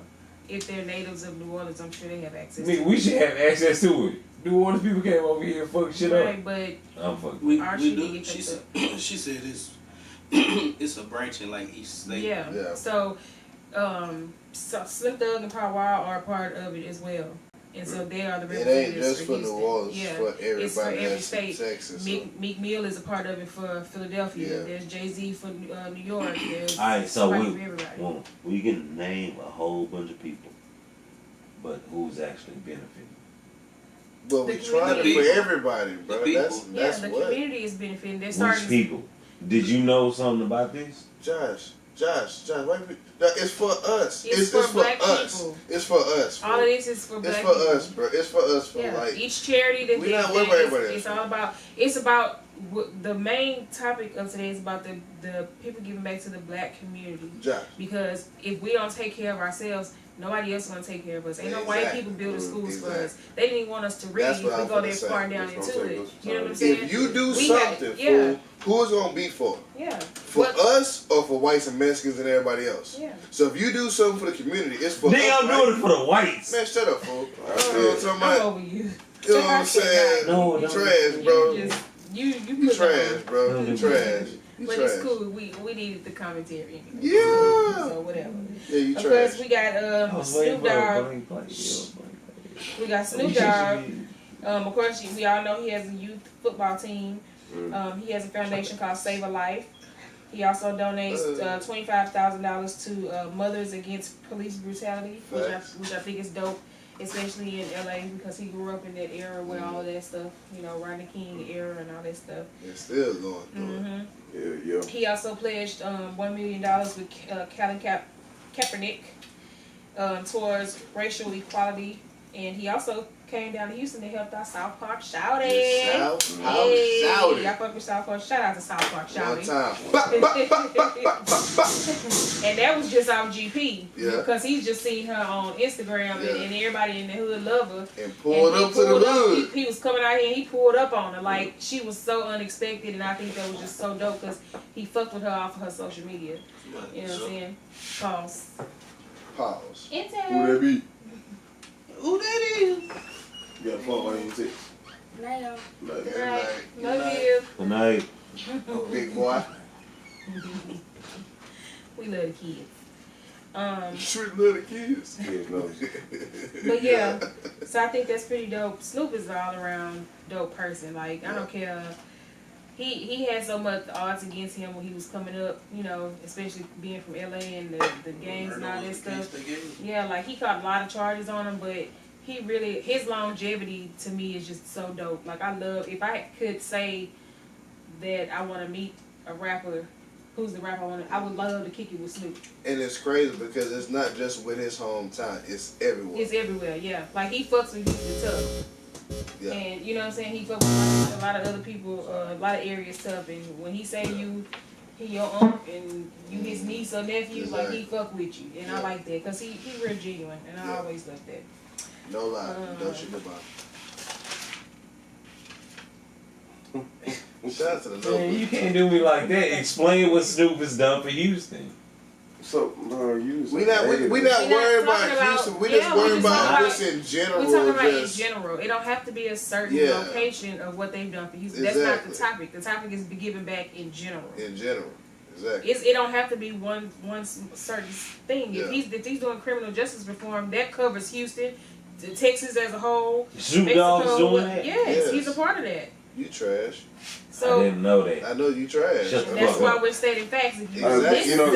If they're natives of New Orleans, I'm sure they have access. Nigga, we should have access to it. New Orleans people came over here and fucked shit up. Right, but I'm fucking. We Archie do. did She get said, picked she said it's a branch in like each state. yeah. So, Slim Thug and Power Wild are a part of it as well, and so they are the It representatives ain't just for New Houston. Orleans, Yeah, for everybody it's for every that's in state. Texas. Meek Mill is a part of it for Philadelphia. Yeah. There's Jay-Z for New York. There's Alright, so somebody for everybody. we can name a whole bunch of people, but who's actually benefiting? But we The trying to community. for everybody, bro. The people. That's the what. community is benefiting. They're Which starting. people? Did you know something about this? Josh, why you, no, it's for us. It's for black us. people. It's for us. All of Bro. this is for It's black for people. us, bro. It's for us. For Yeah, like each charity that we they not worried about everybody it's else. all about. It's about the main topic of today is about the people giving back to the black community. Josh. Because if we don't take care of ourselves, nobody else is gonna take care of us. Ain't no white Exactly. people building schools for Exactly. us. They didn't even want us to read. That's If what we I'm go finna that say. far down That's into what I'm it, saying. you know what I'm saying? If you do We something, have- yeah. fool, who's it gonna be for? Yeah. For But- us or for whites and Mexicans and everybody else? Yeah. So if you do something for the community, it's for Nigga, us. I'm right? doing it for the whites. Man, shut up, fool. You know what I'm talking I'm about? over you. You know what I'm saying? No, You no. trash, bro. You You put trash, on. bro. You trash. You But trash. it's cool. We needed the commentary anyway. Yeah. So whatever. Yeah, you Of trash. course, we got I was waiting Snoop for Dogg. blank play. We got Snoop Dogg. Of course, we all know he has a youth football team. He has a foundation called Save a Life. He also donates $25,000 to Mothers Against Police Brutality, which I think is dope, especially in LA because he grew up in that era where all of that stuff, Rodney King era and all that stuff. It's still going through it. Yeah. He also pledged $1 million with Colin Kaepernick towards racial equality, and he also came down to Houston to help our South Park shouting. South Park Hey, shouting. y'all fuck with South Park. Shout out to South Park One shouting. time. And that was just off GP. Yeah. Because he's just seen her on Instagram and everybody in the hood love her. And pulled he up to the hood. He was coming out here and he pulled up on her. Like, she was so unexpected, and I think that was just so dope because he fucked with her off of her social media. You know what I'm saying? Pause. Pause. Who that be? Who that is? You got a phone on your text. Now. Like, Good Right. night. Love you. Good night. Big boy. We love the kids. Sure love the kids. yeah, no. But yeah, so I think that's pretty dope. Snoop is an all around dope person. Like, I don't care. He had so much odds against him when he was coming up, especially being from LA and the gangs and all that stuff. Yeah, like he caught a lot of charges on him, but his longevity to me is just so dope. Like, I love, if I could say that I want to meet a rapper, who's the rapper I would love to kick it with Snoop. And it's crazy because it's not just with his hometown, it's everywhere. It's everywhere, yeah. Like, he fucks with Houston tough. Yeah. And, you know what I'm saying, he fucks with a lot of other people, a lot of areas tough. And when he say he your aunt and you his niece or nephew, like, he fuck with you. And I like that because he real genuine. And I always love that. No lie. No shit about it. Shout out to the Man, local. you can't do me like that. Explain what Snoop has done for Houston. So, you We not worried talking about about- Houston. We yeah, just we worried just about talking this in general. We're talking about in just- general. It don't have to be a certain Yeah. location of what they've done for Houston. That's not the Exactly. topic. The topic is giving back in general. In general. Exactly. It don't have to be one certain thing. Yeah. If he's doing criminal justice reform, that covers Houston, Texas as a whole, Snoop Mexico. Dogg's doing that? Yes, Yes. he's a part of that. You trash. So I didn't know that. I know you trash. Shut the that's fuck why up. we're stating facts. If you Exactly. You know,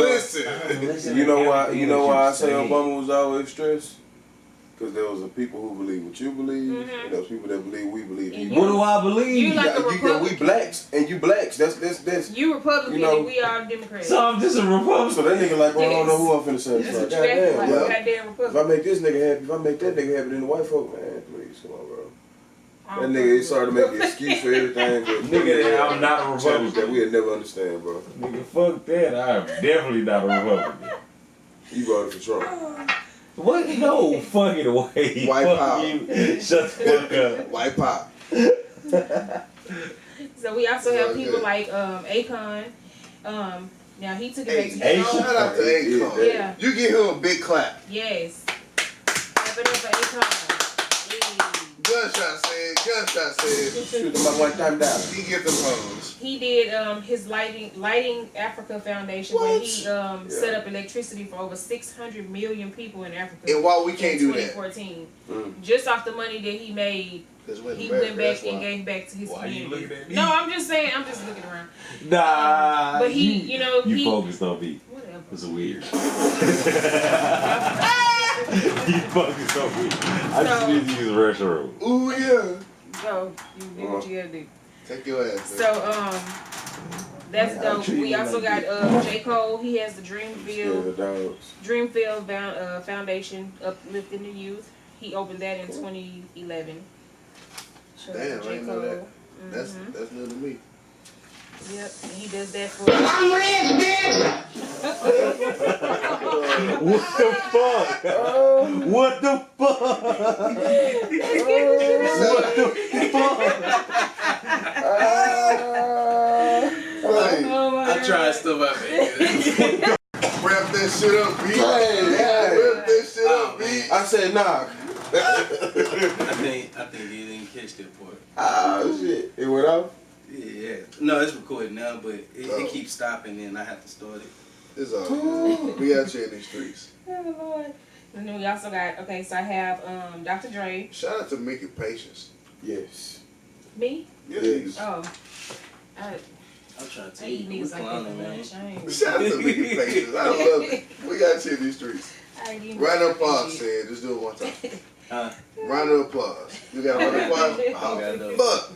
listen, Listen. You know why I say Obama was always stressed? Because there was a people who believe what you believe, and those people that believe we believe. And What do I believe? You like a we Republican. blacks, and you blacks. That's. You Republican You know- and we all Democrats. So I'm just a Republican. So that nigga like, bro, I don't know who I'm finna That's satisfy. what you acting like. Goddamn, A yeah. goddamn If I Republican. make this nigga happy, if I make that nigga happy, then the white folk, man, please, come on, bro. I That don't nigga, he fuck started to with make an excuse for everything, but Nigga, I'm not a challenge Republican. that we'll never understand, bro. Nigga, fuck that. I'm definitely not a Republican. You voted for Trump. What? No fucking way. White Fuck power. you. Shut the fuck up. White pop. So we also have people good. like Akon. Now he took it Hey, back to hey, his shout own. out to Akon. Yeah. You give him a big clap. Yes. Clap it up for Akon. Gunshot said. Shoot him one time down. He get them hoes. He did his Lighting Africa Foundation where he set up electricity for over 600 million people in Africa. And why we can't in do that? 2014. Just off the money that he made, he went back and gave back to his Why you community. looking at me? No, I'm just saying, I'm just looking around. Nah. But he, you know, You he focused on me. whatever. It's weird. You focused on me. I just need to use the restroom. Ooh yeah. So you do what you gotta do. Take your ass. So that's I'll dope. treat We you also like got J. Cole. He has the Scared Dreamfield of dogs. Foundation, uplifting the youth. He opened that in 2011. Shout out to Damn, I J. didn't know Cole. that. That's new to me. Yep, and he does that for. What the fuck? What the fuck? What the fuck? Oh my I God. tried stuff out there. Wrap that shit up, B. Hey. Wrap that shit Oh, up, B. man. I said nah. I think he didn't catch that part. Oh shit. It went off? Yeah. No, it's recording now, but it keeps stopping and I have to start it. It's all good. We out here in these streets. Oh Lord. And then we also got so I have Dr. Dre. Shout out to Mickey Patience. Yes. Me? Yes. Oh. I'm trying to I tell eat you, we niggas like that clowning, for man. lunch. I ain't. Shout out to Mickey Patience. I love it. We out here in these streets. I ain't eating Round of that applause, shit. said. Just do it one time. Huh? Round of applause. You got a round of applause? I got Oh, those. fuck.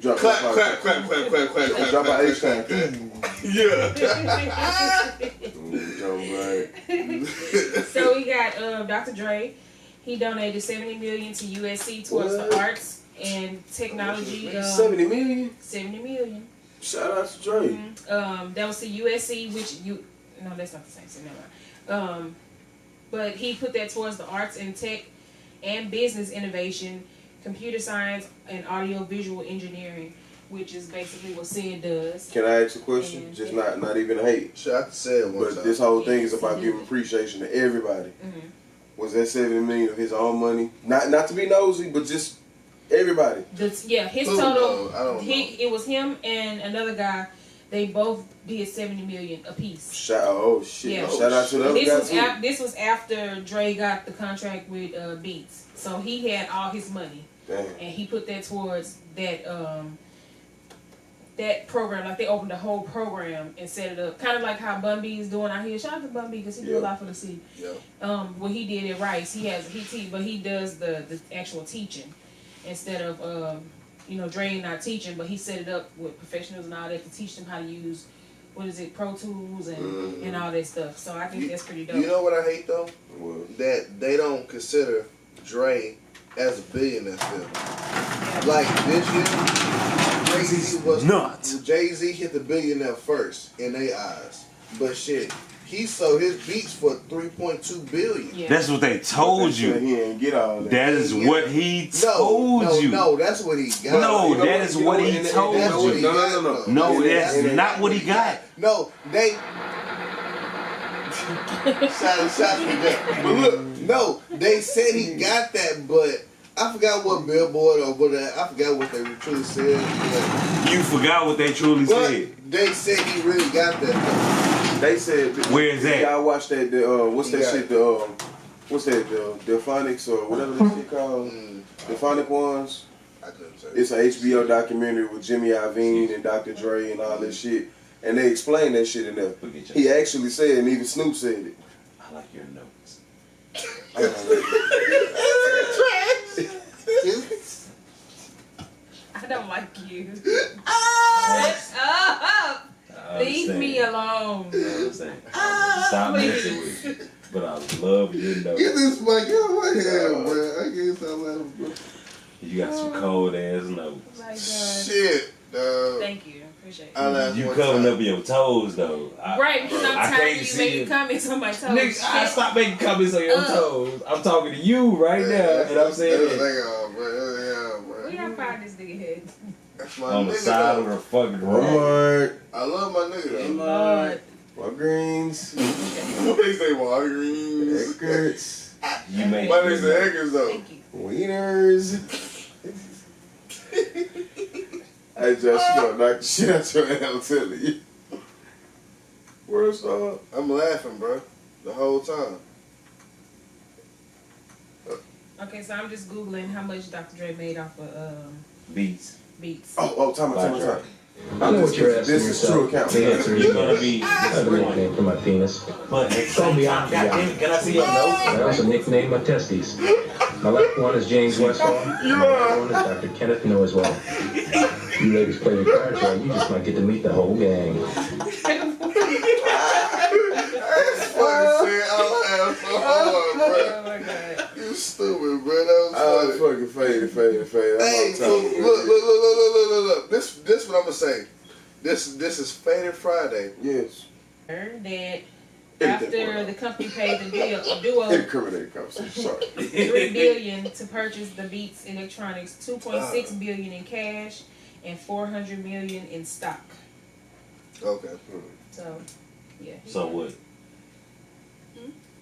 Drop Clap, that clap, clap, clap, clap, clap, clap. Drop clap, an H clap, time. clap. Yeah. So we got Dr. Dre. He donated $70 million to USC towards the arts and technology. 70 million? $70 million. Shout out to Dre. That was to USC, no, that's not the same thing. Never mind. But he put that towards the arts and tech and business innovation, computer science, and audio visual engineering, which is basically what SID does. Can I ask a question? And- Just not even hate. Shout out to Sam one But time. this whole thing is about giving appreciation to everybody. Mhm. Was that 70 million of his own money? Not to be nosy, but just everybody. His Who total. knows? I don't know. It was him and another guy. They both did $70 million apiece. Oh shit! Yeah. Shout out to the other guy too. This was after Dre got the contract with Beats, so he had all his money, Damn. and he put that towards that that program. Like they opened the whole program and set it up, kind of like how Bun B is doing out here. Shout out to Bun B because he do a lot for the city. Yeah. What he did at Rice, but he does the actual teaching instead of Dre not teaching, but he set it up with professionals and all that to teach them how to use Pro Tools and all that stuff. So I think that's pretty dope. You know what I hate though? What? That they don't consider Dre as a billionaire still. Like this year, Jay-Z was nuts. Jay-Z hit the billionaire first in their eyes. But shit, he sold his beats for $3.2 billion. Yeah. That's what they told you. He ain't get all that. That is what he told you. No, that's what he got. No, You know that what- is you know what what- he and- and told that's what you. he got, though. No, And that's not what he got. No, they. Shout for that. But look, no, they said he got that, but I forgot what Billboard or what I forgot what they truly said. You forgot what they truly But said. they said he really got that. They said. Where is that? Y'all watch that? What's that shit? What's that? The phonics or whatever this shit called. The phonic ones. I couldn't say. It's an HBO documentary with Jimmy Iovine and Dr. Dre and all that shit. And they explain that shit in there. He actually said, and even Snoop said it. I like your notes. I don't like you. I Leave understand. me alone. I understand. Stop messing with you. But I love your notes. Get this mic out of my head, bro. I can't stop laughing, bro. You got some cold ass notes. My God. Shit, dog. Thank you. Appreciate it. I laughed You one covering time. up your toes though. Right, because I'm I tired can't of you see making it. comments on my toes. Nigga, I stop making comments on your toes. I'm talking to you right now, and I'm saying that Bro. Where y'all find this nigga head? That's my on the nigga, side though. of the fucking road. Walmart, I love my nigga, though. Lord. Walgreens, What they say, Walgreens? Eckerd's, You made My nigga's the Eggers, though. Thank you. Wieners. Hey, Josh, you gonna knock the shit out your head, I'm telling you. Where's I'm laughing, bro, the whole time. Okay, so I'm just Googling how much Dr. Dre made off of Beats. Beats. time. I know what you're asking This is yourself. true account. The answer is You're gonna no. be That's a nickname disappointed. for my penis. But at some time, goddamn it, can I see your notes? I also nickname my testes. My left one is James Westfall. And my right one is Dr. Kenneth Noiswell. You ladies play the cards right, you just might get to meet the whole gang. Fucking shit, I laughed so hard, bro. Oh my God. You stupid, bro. That I was was funny. fucking faded. Hey, so look. This what I'm gonna say. This is Fadded Friday. Yes. That after the company paid the duo Incriminating conversation. Sorry. $3 billion to purchase the Beats Electronics, $2.6 billion in cash, and $400 million in stock. Okay. So, yeah. So what?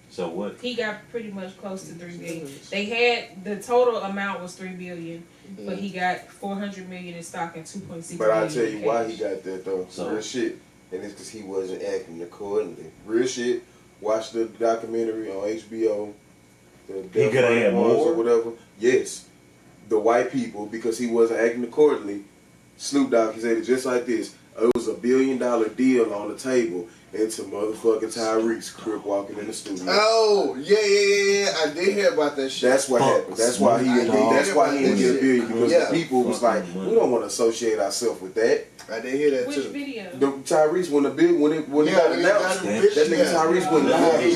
So what? He got pretty much close to $3 billion. They had the total amount was $3 billion, but he got $400 million in stock and $2.6 billion. But I'll tell in you why cash. he got that though. So- Real shit. And it's because he wasn't acting accordingly. Real shit. Watch the documentary on HBO. The He could have had Ones more? or whatever. Yes. The white people, because he wasn't acting accordingly. Snoop Dogg, he said it just like this. It was $1 billion deal on the table into motherfucking Tyrese Crip walking in the studio. Oh, yeah. I did hear about that shit. That's what happened. That's why he didn't get $1 billion, because Yeah. the people was like, we don't want to associate ourselves with that. I did hear that Which too. video? The Tyrese when it got announced, that nigga Tyrese went live. He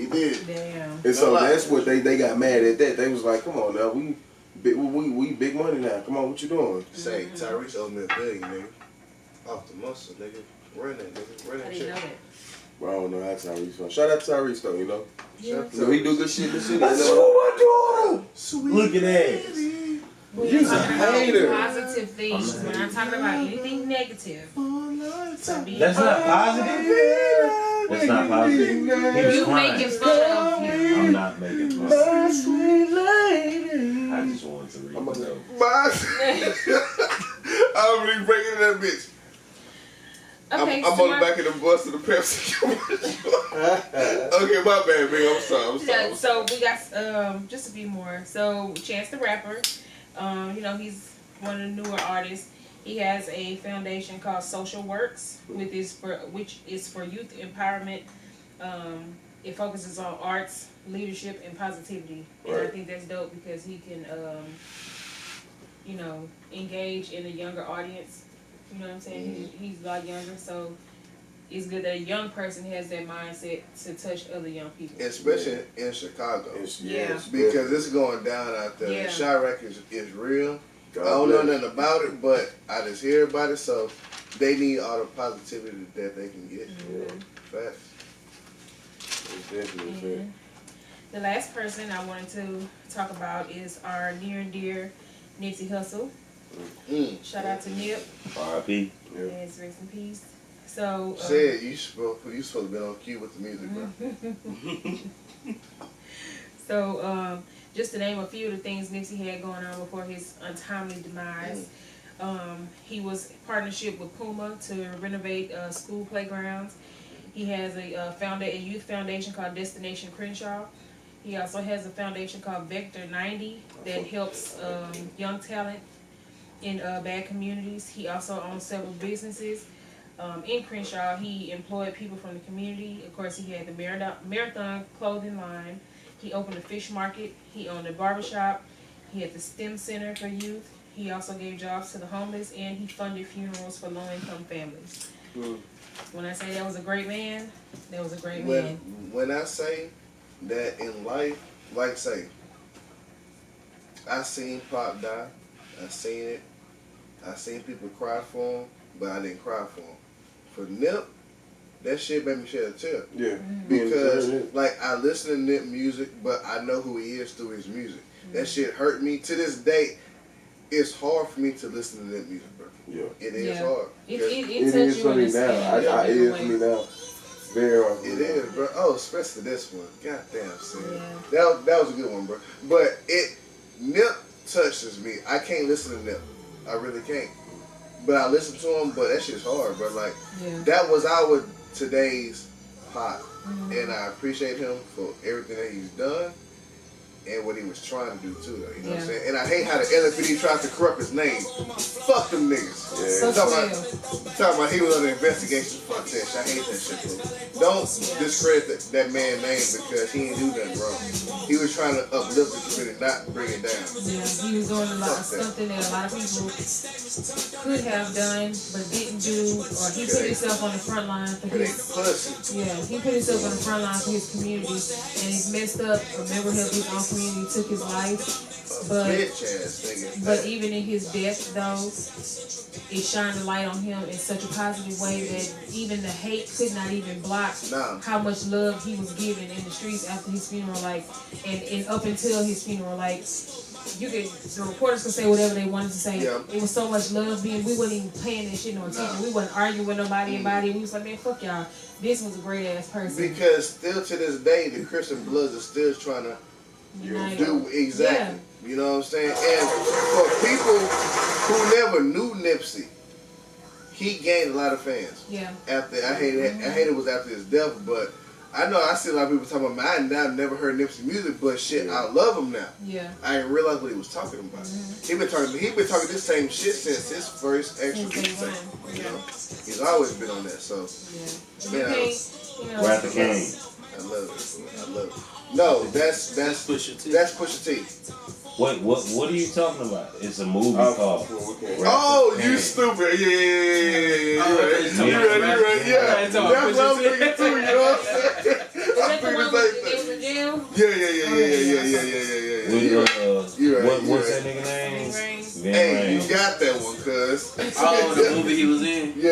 did. Damn. And so No lie. that's what they got mad at that. They was like, come on now, we big money now. Come on, what you doing? Say, Tyrese owes me $1 billion, nigga. Off the muscle, nigga. Run that, nigga. Run I that didn't know shit. that. Well, I don't know how Tyrese felt. Shout out to Tyrese though, you know. Yeah. So he do good shit in the city. That's you know? what my daughter. Look at that. You's a hater. Positive things. We're not talking about anything negative. So be That's not positive. That's not positive. He was You crying. making fun of him. I'm not making fun. I just wanted to read the note. I'm really breaking that bitch. Okay, I'm so on the back of the bus of the Pepsi commercial. Okay, my bad, man. I'm sorry. yeah, so we got just a few more. So Chance the Rapper, he's one of the newer artists. He has a foundation called Social Works, which is for youth empowerment. It focuses on arts, leadership, and positivity. And I think that's dope because he can, engage in a younger audience. You know what I'm saying? He's a lot younger, so it's good that a young person has that mindset to touch other young people. Especially in Chicago. Yeah. Because it's going down out there. Yeah. The Chirac is real. God I don't know bless. nothing about it, but I just hear about it, so they need all the positivity that they can get. Facts. It's definitely fair. And the last person I wanted to talk about is our near and dear Nipsey Hussle. Shout out to Nip. R.I.P. Yes, rest in peace. So Said you supposed to be on cue with the music, bro. So, just to name a few of the things Nipsey had going on before his untimely demise, he was partnership with Puma to renovate school playgrounds. He has a youth foundation called Destination Crenshaw. He also has a foundation called Vector 90 that helps young talent in bad communities. He also owns several businesses. In Crenshaw, he employed people from the community. Of course, he had the Marathon clothing line. He opened a fish market. He owned a barbershop. He had the STEM Center for youth. He also gave jobs to the homeless, and he funded funerals for low-income families. When I say that was a great man, that was a great man. When I say that in life, like say, I seen Pop die. I seen it. I seen people cry for him, but I didn't cry for him. For Nip, that shit made me shed a tear. Yeah. Because, like, I listen to Nip music, but I know who he is through his music. That shit hurt me. To this day, it's hard for me to listen to Nip music, bro. Yeah. It is hard. It is for me now. It is for me now. Very hard. It is, bro. Oh, especially this one. Goddamn, son. Yeah. That was a good one, bro. But Nip touches me. I can't listen to Nip. I really can't. But I listen to him, but that shit's hard, bro. Like, that was our today's Pop. And I appreciate him for everything that he's done and what he was trying to do, too, though. You know what I'm saying? And I hate how the LFPD tried to corrupt his name. Fuck them niggas. So talking about he was under investigation. Fuck that shit. I hate that shit, bro. Don't discredit that man's name because he ain't do nothing wrong. He was trying to uplift the community, not bring it down. Yeah, he was doing a lot of something that a lot of people could have done but didn't do, or he put himself on the front line for his pussy. Yeah, he put himself on the front line for his community, and he's messed up. A member of his own community took his life. But even in his death, though, it shined a light on him in such a positive way that even the hate could not even block how much love he was given in the streets after his funeral, like, and up until his funeral, like. The reporters could say whatever they wanted to say. Yeah. It was so much love we wasn't even paying that shit no attention. We wasn't arguing with nobody about it. We was like, man, fuck y'all. This was a great ass person. Because still to this day, the Christian Bloods are still trying to do exactly. Yeah. You know what I'm saying? And for people who never knew Nipsey, he gained a lot of fans. Yeah. After I hate it was after his death, but I know I see a lot of people talking about mine. I've never heard Nipsey music, but shit, I love him now. Yeah. I didn't realize what he was talking about. He been talking this same shit since his first extra tape. You know, he's always been on that. So yeah. Rap the King. I love it. I love it. No, that's Pusha T. That's Pusha T. Wait, what are you talking about? It's a movie called. Oh, you stupid! Yeah. You're right. Yeah, that's what I'm thinking too. You know what I'm saying? I'm thinking the same thing. Yeah. What's that nigga name? Hey, you got that one, cuz. Oh, the movie he was in? Yeah.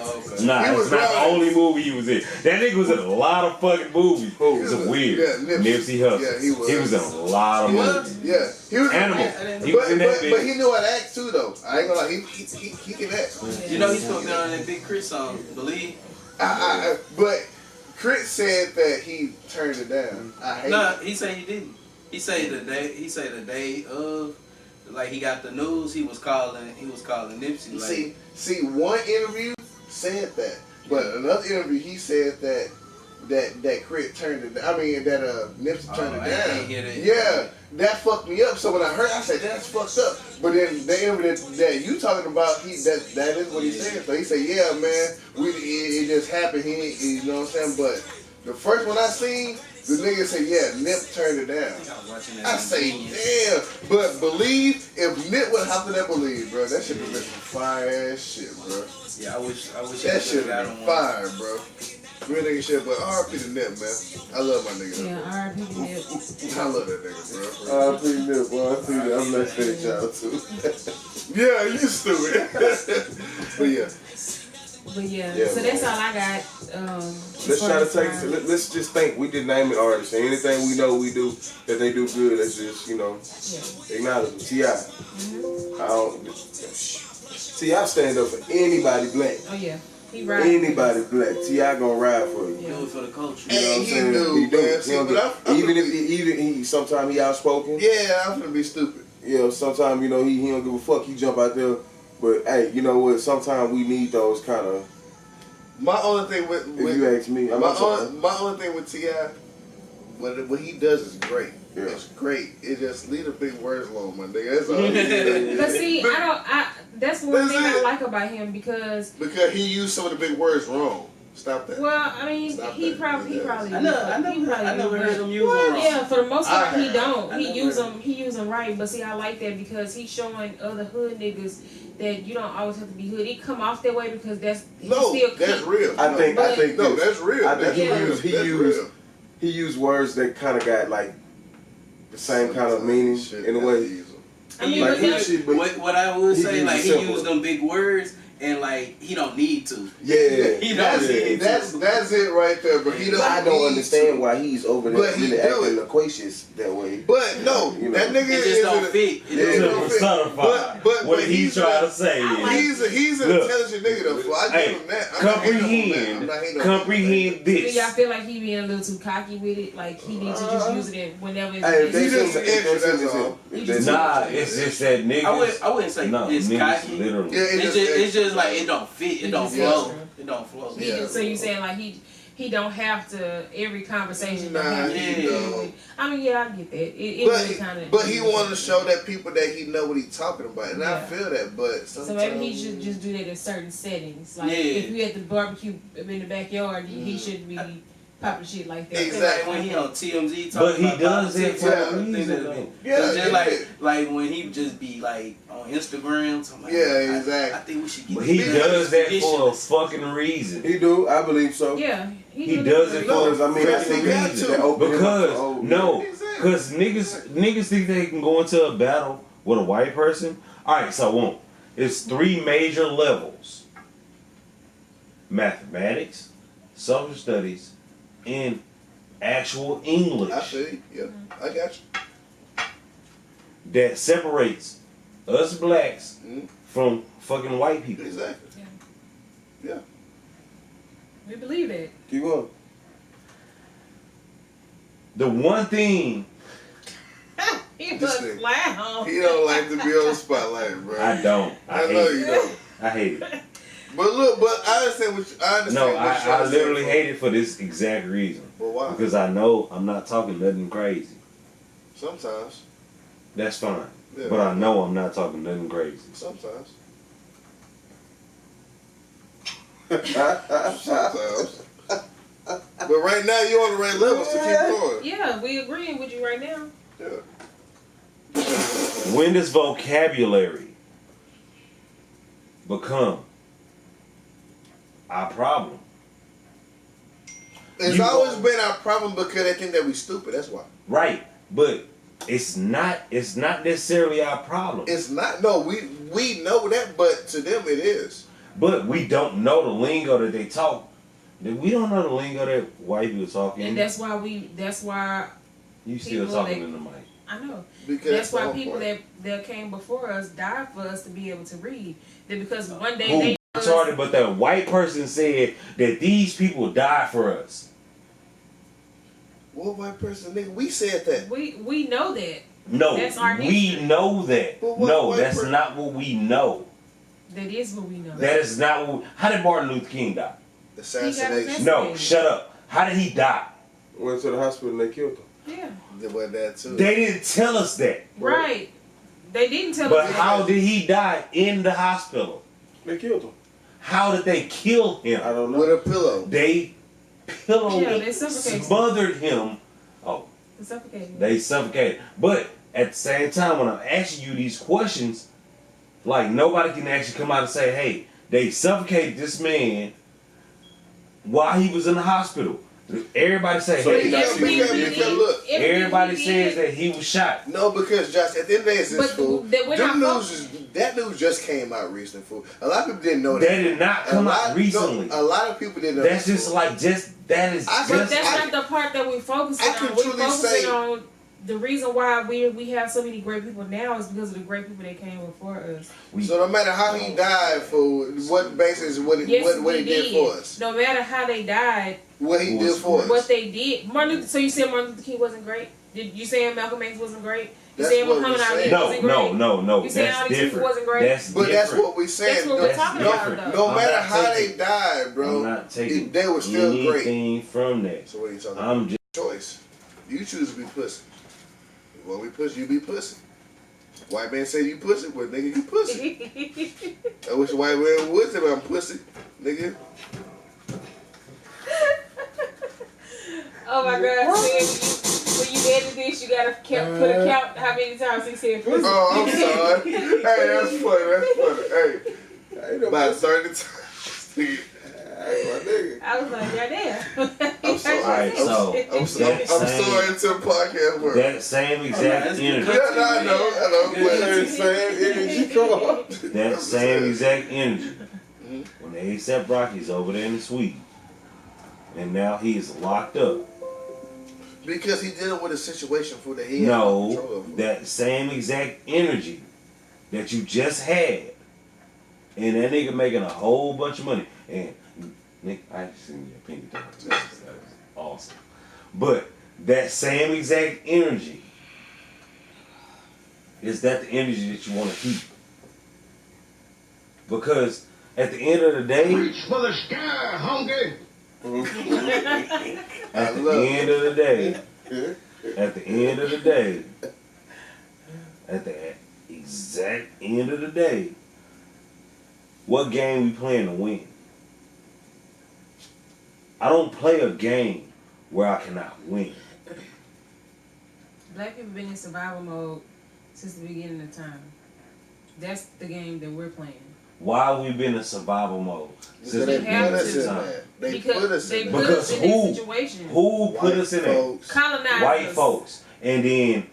Oh, okay. Nah, it's not the only movie he was in. That nigga was in a lot of fucking movies. It's weird. Yeah, Nipsey Hussle. Yeah, he was. He was in a lot of movies. Yeah. He was Animal. He was in that but he knew how to act too, though. I ain't gonna lie. He can act. You know, he's supposed to be on that Big Chris song, Believe. But Chris said that he turned it down. He said he didn't. He said the day of, like, he got the news, he was calling Nipsey. Like, see, one interview said that, but another interview he said that Crit turned it down. I mean that Nipsey turned it down. I didn't hear that. Yeah, that fucked me up. So when I heard, I said that's fucked up. But then the interview that you talking about, that is what he said. So he said, yeah, man, it just happened. You know what I'm saying? But the first one I seen, the nigga said, yeah, Nip turned it down. I say, damn. But Believe, if Nip would have to Believe, bro, that shit would be some fire ass shit, bro. Yeah, I wish that shit would be fire, bro. Real nigga shit, but RP to Nip, man. I love my nigga. Yeah, RP to Nip. I love that nigga, bro. RP Nip, boy. I see that. I'm not saying y'all too. Yeah, you stupid. But yeah, so that's all I got. Let's try to take. Let's just think. We did name it artists. And anything we know we do that they do good. Let's just acknowledge them. T.I. I don't. T.I. stand up for anybody black. Oh yeah. He ride anybody black. T.I. gonna ride for you. Do it for the culture. You know what I'm saying? He do. Even he sometimes he outspoken. Yeah, I'm gonna be stupid. Yeah, sometimes he don't give a fuck. He jump out there. But hey, you know what? Sometimes we need those kind of. My only thing with if you ask me, my only thing with T.I., what he does is great. Yeah. It's great. It just leave the big words alone, my nigga. That's all. He did. But see, that's one That's thing I it. like about him because He used some of the big words wrong. Stop that. well, I mean, Stop he that. probably I never heard him use Well, them wrong. yeah, for the most part, I he have. don't. I He never use heard them. He use them right. But see, I like that because he's showing other hood niggas that you don't always have to be hood. It come off that way because that's No, he still that's real. I think No, this. that's real. I think That's he real. used That's he used words that kind of got like the same kind of meaning Shit, in a that's way. easy. I mean, Like but he then, shit, but What I would he say, used like it he simple. used them big words and like he don't need to. yeah, He That's don't need it. to. That's it right there. But he I don't don't need understand to. why he's over there But he really do acting it. loquacious that way. But no, You know, that nigga It just don't is fit. It Yeah. just To don't fit. personify but what he's he's trying a- to say is, He's an Look. intelligent nigga though. So I give hey, him that. I'm not hating on him. I'm comprehend, not hating on him. comprehend do this. y'all feel like he being a little too cocky with it? Like he needs to just use it whenever it's Hey, if they He send just it, if they extra, send that's it, all. if He they just- send Nah, it- it's just that niggas. I wouldn't say no, it's niggas cocky. literally. Yeah, It's just like it don't fit. It don't Yeah. flow. It don't flow. He just, so you saying like he don't have to every conversation. Nah, don't have to he do don't. it. I mean, yeah, I get that. It really kind of. But he want to show that people that he know what he's talking about, and I Yeah. feel that. But So sometimes maybe he should just do that in certain settings. Like Yeah. if you at the barbecue in the backyard, he shouldn't be popping shit like that. Exactly. Like when he on TMZ talking But he about does it politics, for Yeah. a reason. though. Yeah, It's just yeah. like when he just be like on Instagram talking about, Yeah, exactly. I think we should get But he this does that mission. for a fucking reason. He do, I believe so. Yeah, He really does it good. Because I mean, that's the He got reason to. that opened him up to Because old no, Exactly. because niggas think they can go into a battle with a white person. All right, so I won't. It's 3 major levels: mathematics, social studies, and actual English. I feel you. Yeah, I got you. That separates us blacks Mhm. from fucking white people. Exactly. We believe it. Keep going. The one thing He This was nigga. loud. He don't like to be on the spotlight, bro. I don't. I I hate know it. you don't. I hate it. But look, but I understand what I understand. No, what you're I trying to say, literally bro. hate it for this exact reason. But why? Because I know I'm not talking nothing crazy. Sometimes. That's fine. Yeah. But I know I'm not talking nothing crazy. Sometimes. Sometimes. Sometimes. But right now you're on the right level, so keep going. Yeah, we agreeing with you right now. Yeah. When does vocabulary become our problem? It's You- always been our problem because they think that we stupid. That's why. Right. But it's not necessarily our problem. It's not. No, we know that, but to them it is. But we don't know the lingo that they talk. We don't know the lingo that white people talking. And that's why You still people talking that- in the mic. I know. Because That's the why whole people point. that came before us died for us to be able to read. That because one day Who they retarded? But that white person said that these people died for us. What white person, nigga? We said that. we know that. No, That's our we history. know that. But what No, white that's per- not what we know. That is what we know. That is not what. How did Martin Luther King die? Assassination. No, shut up. How did he die? Went to the hospital and they killed him. Yeah. There was that too. They didn't tell us that. Right. They didn't tell But us. how did he die in the hospital? They killed him. How did they kill him? I don't know. With a pillow. They pillowed, Yeah, they suffocated. smothered him. Oh, It's suffocating. they suffocated. But at the same time, when I'm asking you these questions, like nobody can actually come out and say, "Hey, they suffocated this man while he was in the hospital." Everybody say, So "Hey, you got look. everybody says that he was shot." No, because Josh, at the end of the day, it's this But fool. we're Them not news is, that news just came out recently, fool. A lot of people didn't know That that. did not A come lot- out recently. No, a lot of people didn't know That's that, just fool. like that is I- But just. that's I- not the part that we focus I on. can We truly focusing say- on the reason why we have so many great people now is because of the great people that came before us. So no matter how he died, fool, what basis what Yes, what he did for us, No matter how they died, what he did for us. what they did. So you said Martin Luther King wasn't great? Did you saying Malcolm X wasn't great? You That's saying what Muhammad we're Ali saying. wasn't great? No. You saying all That's these people different. wasn't great? That's But different. that's what we saying. That's what No, we're talking about, different. though. no I'm matter not how they taking- died, bro, I'm not taking they were still great. anything from that. So what are you talking about? I'm just Choice. You choose to be pussy. When we pussy, you be pussy. White man say you pussy, well, nigga, you pussy. I wish a white man would say I'm pussy, nigga. Oh my God, so when you edit this, you gotta put a count how many times he said pussy. Oh, I'm sorry. Hey, that's funny. Hey, about 30 times. Nigga. My nigga. I was like, goddamn. I'm sorry. Alright, so I'm sorry to the podcast world. that same exact energy. Yeah, I know. But that same energy call. That same exact energy. When the ASAP Rocky's over there in the suite, and now he is locked up. Because he dealing with a situation for that he had no control No, over. that same exact energy that you just had, and that nigga making a whole bunch of money. And Nick, I just seen your pinky toe. That was awesome. But that same exact energy, is that the energy that you want to keep? Because at the end of the day, Reach for the sky, hungry. at the end of the day, at the end of the day, at the exact end of the day, what game we playing to win? I don't play a game where I cannot win. Black people been in survival mode since the beginning of time. That's the game that we're playing. Why we been in survival mode? So they put us in that. They put us in that. Because in situation. Who put us in that? Colonizers. White folks. And then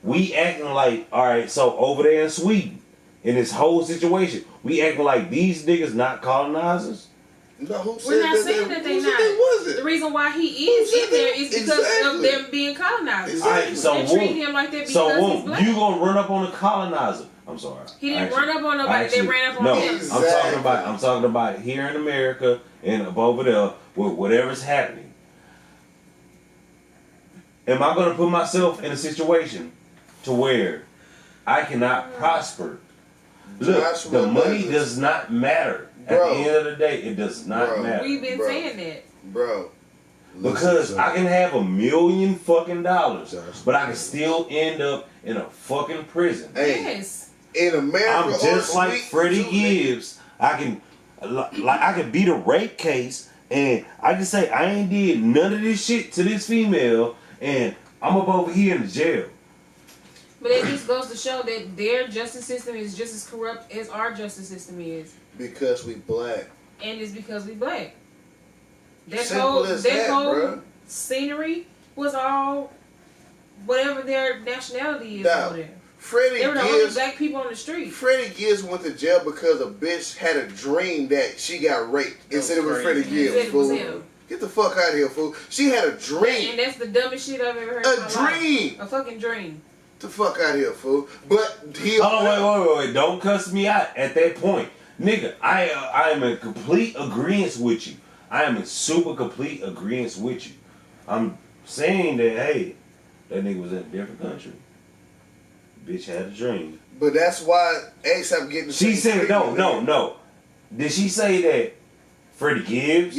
we acting like, all right, so over there in Sweden, in this whole situation, we acting like these niggas not colonizers? No, who said We're not that saying that they who said not. they wasn't? The reason why he is in there is because of Exactly. them being colonizers. Exactly. So They treat him like that because so he's black. you gonna run up on a colonizer? I'm sorry. He didn't run up on nobody. They ran up on no, him. Exactly. I'm talking about here in America and up over there with whatever's happening. Am I gonna put myself in a situation to where I cannot prosper? Look, Joshua the money Douglas. does not matter. At Bro. the end of the day, it does not Bro. matter. We've been Bro. saying that. Bro. Because I can have $1 million fucking dollars, Joshua. but I can still end up in a fucking prison. Hey, Yes. in America, I'm just or like Sweden, Freddie too, Gibbs. I can, like, I can beat a rape case, and I can say I ain't did none of this shit to this female, and I'm up over here in the jail. But it just goes to show that their justice system is just as corrupt as our justice system is. Because we black. And it's because we black. That Simple whole as that that, whole bruh. scenery was all whatever their nationality is Now, over there. Freddie They were the only Gibbs. black people on the street. Freddie Gibbs went to jail because a bitch had a dream that she got raped and said it was Freddie He said Gibbs, it was fool. him. Get the fuck out of here, fool. She had a dream. And that's the dumbest shit I've ever heard in my A dream. life. A fucking dream. Get the fuck out of here, fool. But he. Hold on, wait. Don't cuss me out at that point. Nigga, I am in complete agreement with you. I am in super complete agreement with you. I'm saying that, hey, that nigga was in a different country. Bitch had a dream. But that's why ASAP getting. the She same said, treatment. no. Did she say that Freddie Gibbs?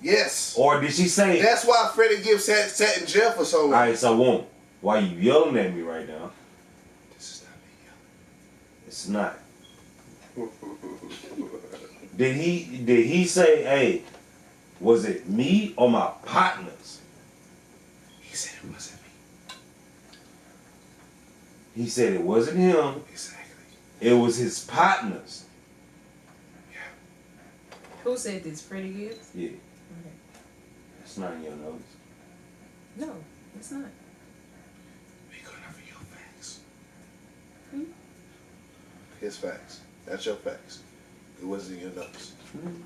Yes. Or did she say... That's why Freddie Gibbs sat in jail for so long. Alright, so why you yelling at me right now? This is not me yelling. It's not. Did he say, hey, was it me or my partners? He said it wasn't me. He said it wasn't him, Exactly. it was his partners. Who said this? Freddie Gibbs? Yeah, Okay. that's not in your notes. No, it's not. We going over your facts. Hmm? His facts. That's your facts. It wasn't your notes.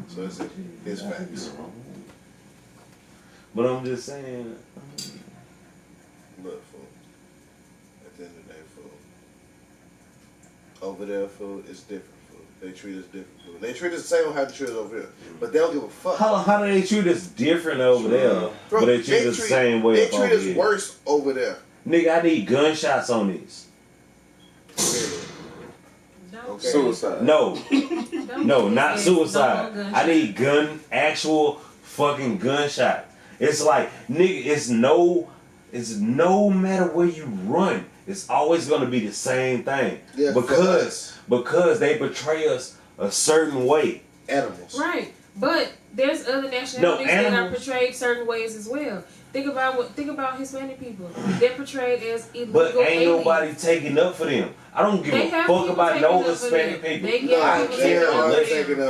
So it's his facts. But I'm just saying, Look, fool. At the end of the day, fool. Over there, fool, it's different, fool. They treat us different, fool. They treat us the same how they treat us over here. But they don't give a fuck. how do they treat us different over there, Bro, but they treat us the same way They up treat over us here? worse over there. Nigga, I need gunshots on this. Don't. Okay. Suicide. No, Don't no, do not this. suicide. No I need actual fucking gunshots. It's like, nigga, it's no matter where you run, it's always gonna be the same thing. Yeah, because they portray us a certain way. Animals. Right. But there's other nationalities that are portrayed certain ways as well. Think about Hispanic people. They're portrayed as illegal But ain't aliens. nobody taking up for them. I don't give a fuck about no Hispanic people. I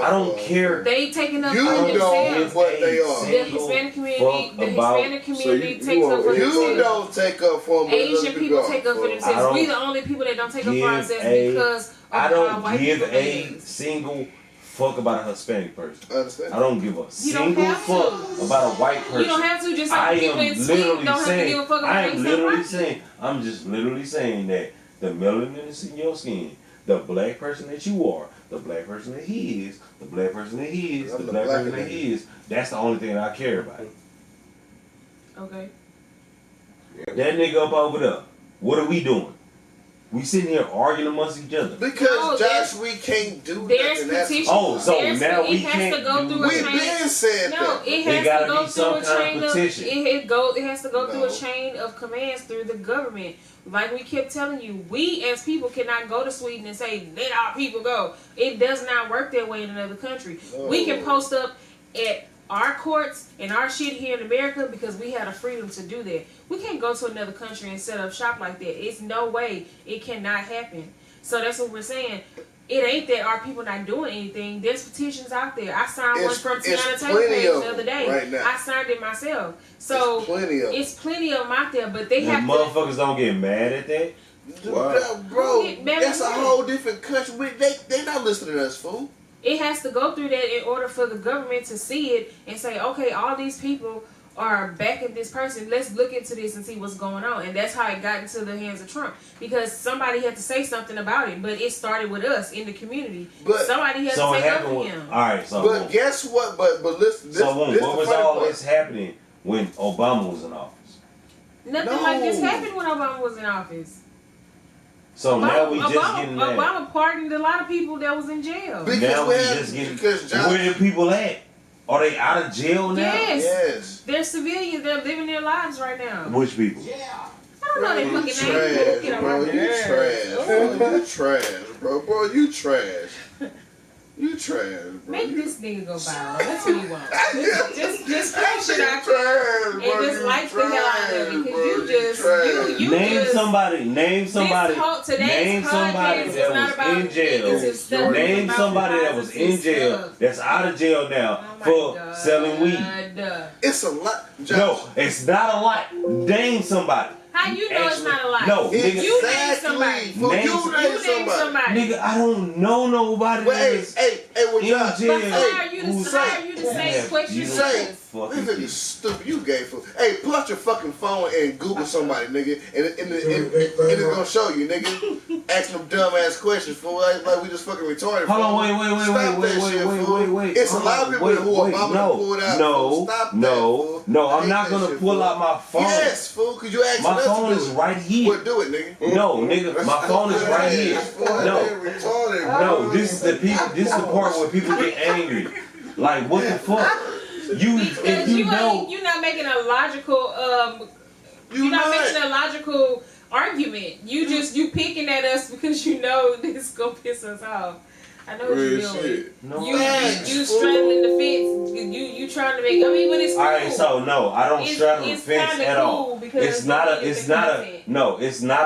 don't care. They taking up You for don't themselves. what they are. The Hispanic community takes up for You themselves. don't take up for them. Asian people take up for themselves. We the only people that don't take up for ourselves because of I how don't white give people a is. single fuck about a Hispanic person. I understand. I don't give a single have fuck to. about a white person. You don't have to, just I like people am in Sweden literally don't have to give a fuck about I am literally themselves. saying, I'm just literally saying that the melanin that's in your skin, the black person that you are, the black person that he is, the black person that he is, the black person that he is, that's the only thing that I care about. Okay. That nigga up over there, what are we doing? We sitting here arguing amongst each other. Because Josh, we can't do there's nothing. petitions. Oh, so now we it has can't to go do through a We chain. been said No, that. it There has gotta to go be through some a kind chain of of petition. it has to go through No. a chain of commands through the government. Like we kept telling you, we as people cannot go to Sweden and say, let our people go. It does not work that way in another country. No. We can post up at our courts and our shit here in America because we had a freedom to do that. We can't go to another country and set up shop like that. It's no way. It cannot happen. So that's what we're saying. It ain't that our people not doing anything. There's petitions out there. I signed one from Tiana Taylor page the other day. right now. I signed it myself. So It's plenty of them. out there, but they And have to. motherfuckers don't get mad at that. Bro, Get mad that's a at that. whole different country. They not listening to us, fool. It has to go through that in order for the government to see it and say, okay, all these people are backing this person. Let's look into this and see what's going on. And that's how it got into the hands of Trump. Because somebody had to say something about it. But it started with us in the community. But somebody had So to it take up happened for with, him. alright, so But guess what? But listen. This, so this what the was funny all part. this happening when Obama was in office? Nothing like this happened when Obama was in office. So now we just getting mad. Obama pardoned a lot of people that was in jail. Because Now we we have, just getting. because Josh, Where the people at? Are they out of jail now? Yes. yes. They're civilians. They're living their lives right now. Which people? I don't know their You fucking names. trash, bro. You trash, bro. You trash, bro. Bro, you trash. You trash, bro. Make this nigga go viral. That's what you want. Just push it out trash, and bro. just You like the hell out of it trash, because bro. you just trash. you Name just somebody. Name somebody. Today's Name somebody podcast is that not was about in jail. negative stuff. Name It's about somebody that was in positive jail stuff. that's out of jail now Oh my for God. selling weed. It's a lot. Josh. No, it's not a lot. Name somebody. How you know it's not a lie? No, You nigga. name somebody. Fool, Name- you name somebody. Nigga, I don't know nobody Well, that hey, is hey, well, in Josh. jail. But how are you who's- the same Yeah, question? you Say, fucking this is stupid. You gay fool. Hey, pull out your fucking phone and Google somebody, nigga, and it's gonna show you, nigga. Asking them dumb ass questions, fool. Like we just fucking retarded. Hold fool. on, wait. Stop that shit, fool. It's a lot of people who Obama pulled out. fool. Stop that, fool. No, I I'm hate not that gonna shit, pull fool. out my phone. Yes, fool, cause you asking My us phone to is do it. right here. Well, do it, nigga. No, nigga, my phone is right here. No, no, this is the part where people get angry. Like, what the fuck? If Because you know, you're not making a logical you're not making a logical argument. You picking at us because you know this gonna piss us off. I know what you're doing. no. You straddling the fence. You trying to make. I mean, but it's cool. All right, so no, I don't straddle the it's fence kinda at cool all. because It's not a. it's It's the not a. content. No, it's not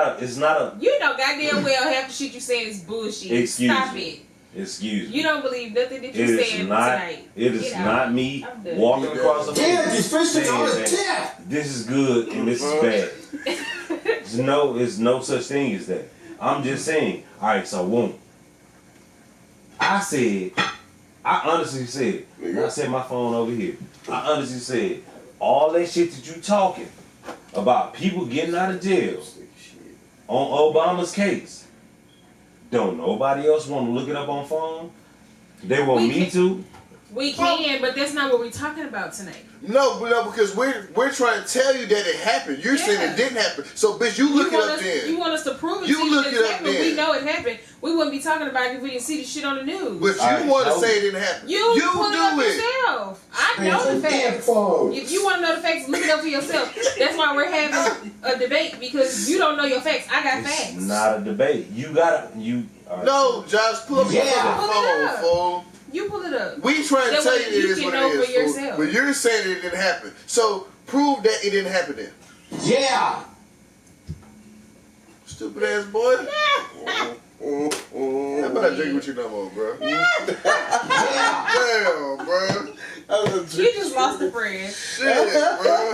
a. You know goddamn well half the shit you saying is bullshit. Excuse Stop me. it. Excuse me. You don't believe nothing that It you're is saying not. tonight. It is Get out. not me I'm done. walking across the Damn, room you fished it on saying his that this is good and this is bad. There's no such thing as that. I'm just saying. All right, so boom. I honestly said, I said my phone over here. I honestly said, all that shit that you talking about people getting out of jail on Obama's case, don't nobody else want to look it up on phone? They want me to? We can, but that's not what we're talking about tonight. No, because we're trying to tell you that it happened. You're saying it didn't happen. So, bitch, you look it up then. You want us to prove it You to you look that it it up happened. then. We know it happened. We wouldn't be talking about it if we didn't see the shit on the news. But you want to say it didn't happen. You pull it up yourself. I know the facts. If you want to know the facts, look it up for yourself. That's why we're having a debate, because you don't know your facts. I got facts. It's not a debate. You gotta Right. No, Josh, pull up your phone, fool. You pull it up. We trying to That tell way you it is can what know it for is, yourself. fool. But you're saying it didn't happen. So prove that it didn't happen then. Yeah. Stupid ass boy. I'm not drinking with you no more, bro. Damn, bro. You just lost a friend. Shit, bro.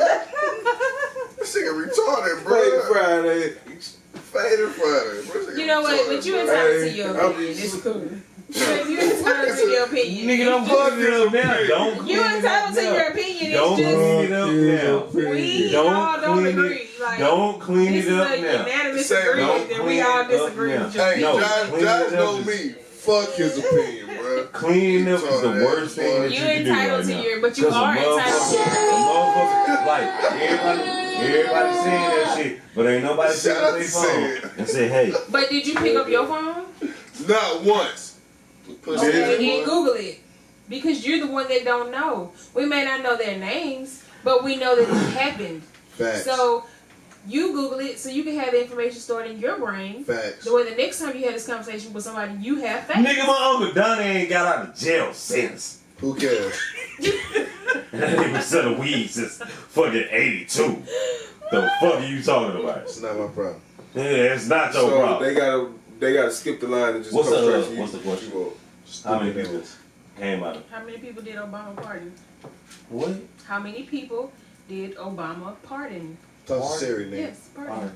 This nigga retarded, bro. Friday. Fadded Friday. You know what? But you entitled to your opinion. It's cool. You entitled to your opinion. Nigga, don't fuck it up now. Don't. You entitled to your opinion. Don't It's clean it up now. we all don't agree. Like, don't clean this it up is a now. unanimous Say, agreement that we all disagree with. Hey, No, Josh clean it know up. me. Fuck his opinion, bro. Cleaning up is the worst thing that you You can do entitled right to now. your, but you 'Cause a are entitled to motherfucker, like everybody saying that shit, but ain't nobody pick up their phone and say, hey. But did you pick up your phone? Not once. Okay, then Google it. Because you're the one that don't know. We may not know their names, but we know that it happened. Facts. So you Google it so you can have the information stored in your brain. Facts. The way the next time you have this conversation with somebody, you have facts. Nigga, my Uncle Donnie ain't got out of jail since. Who cares? And that nigga was selling weed since fucking 82. The fuck are you talking about? It's not my problem. Yeah, it's not your So problem. they gotta skip the line and just What's come the straight to you. what's the question? You want. How many people came out of How many people did Obama pardon? what? How many people did Obama pardon? Talk to Siri, nigga. Yes, pardon.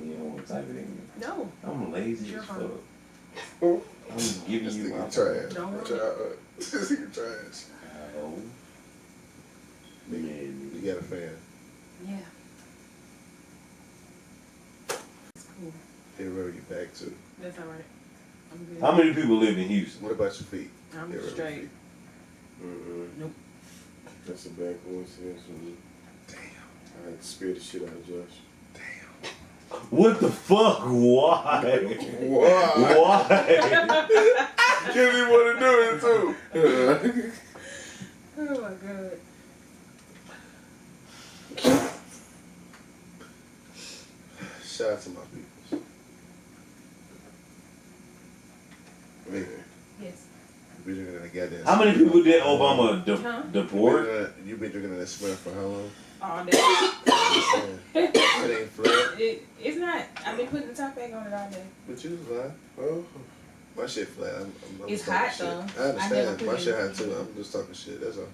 You don't want to type it in. No. I'm lazy Your as fuck. phone. I'm giving This you my nigga trash. Don't worry. This nigga trash. Oh. You got a fan. Yeah. It's cool. Here, where you back to? That's all right. I'm good. How many people live in Houston? What about your feet? I'm Here, where straight. your feet? Nope. That's a bad coincidence for me. Damn. I had to spare the shit out of Josh. What the fuck? Why? Why? Why? Because he want to do it too. Oh my god. Shout out to my people. Anyway, Yes. you been drinking that goddamn. How many people did Obama Huh? deport? You been drinking that smell for how long? All day. It ain't flat. It's not. I've been putting the top back on it all day. But you was lying. Oh, my shit flat. I'm It's talking hot, shit. though. I I never understand. put My it shit in. hot too. I'm just talking shit. That's all.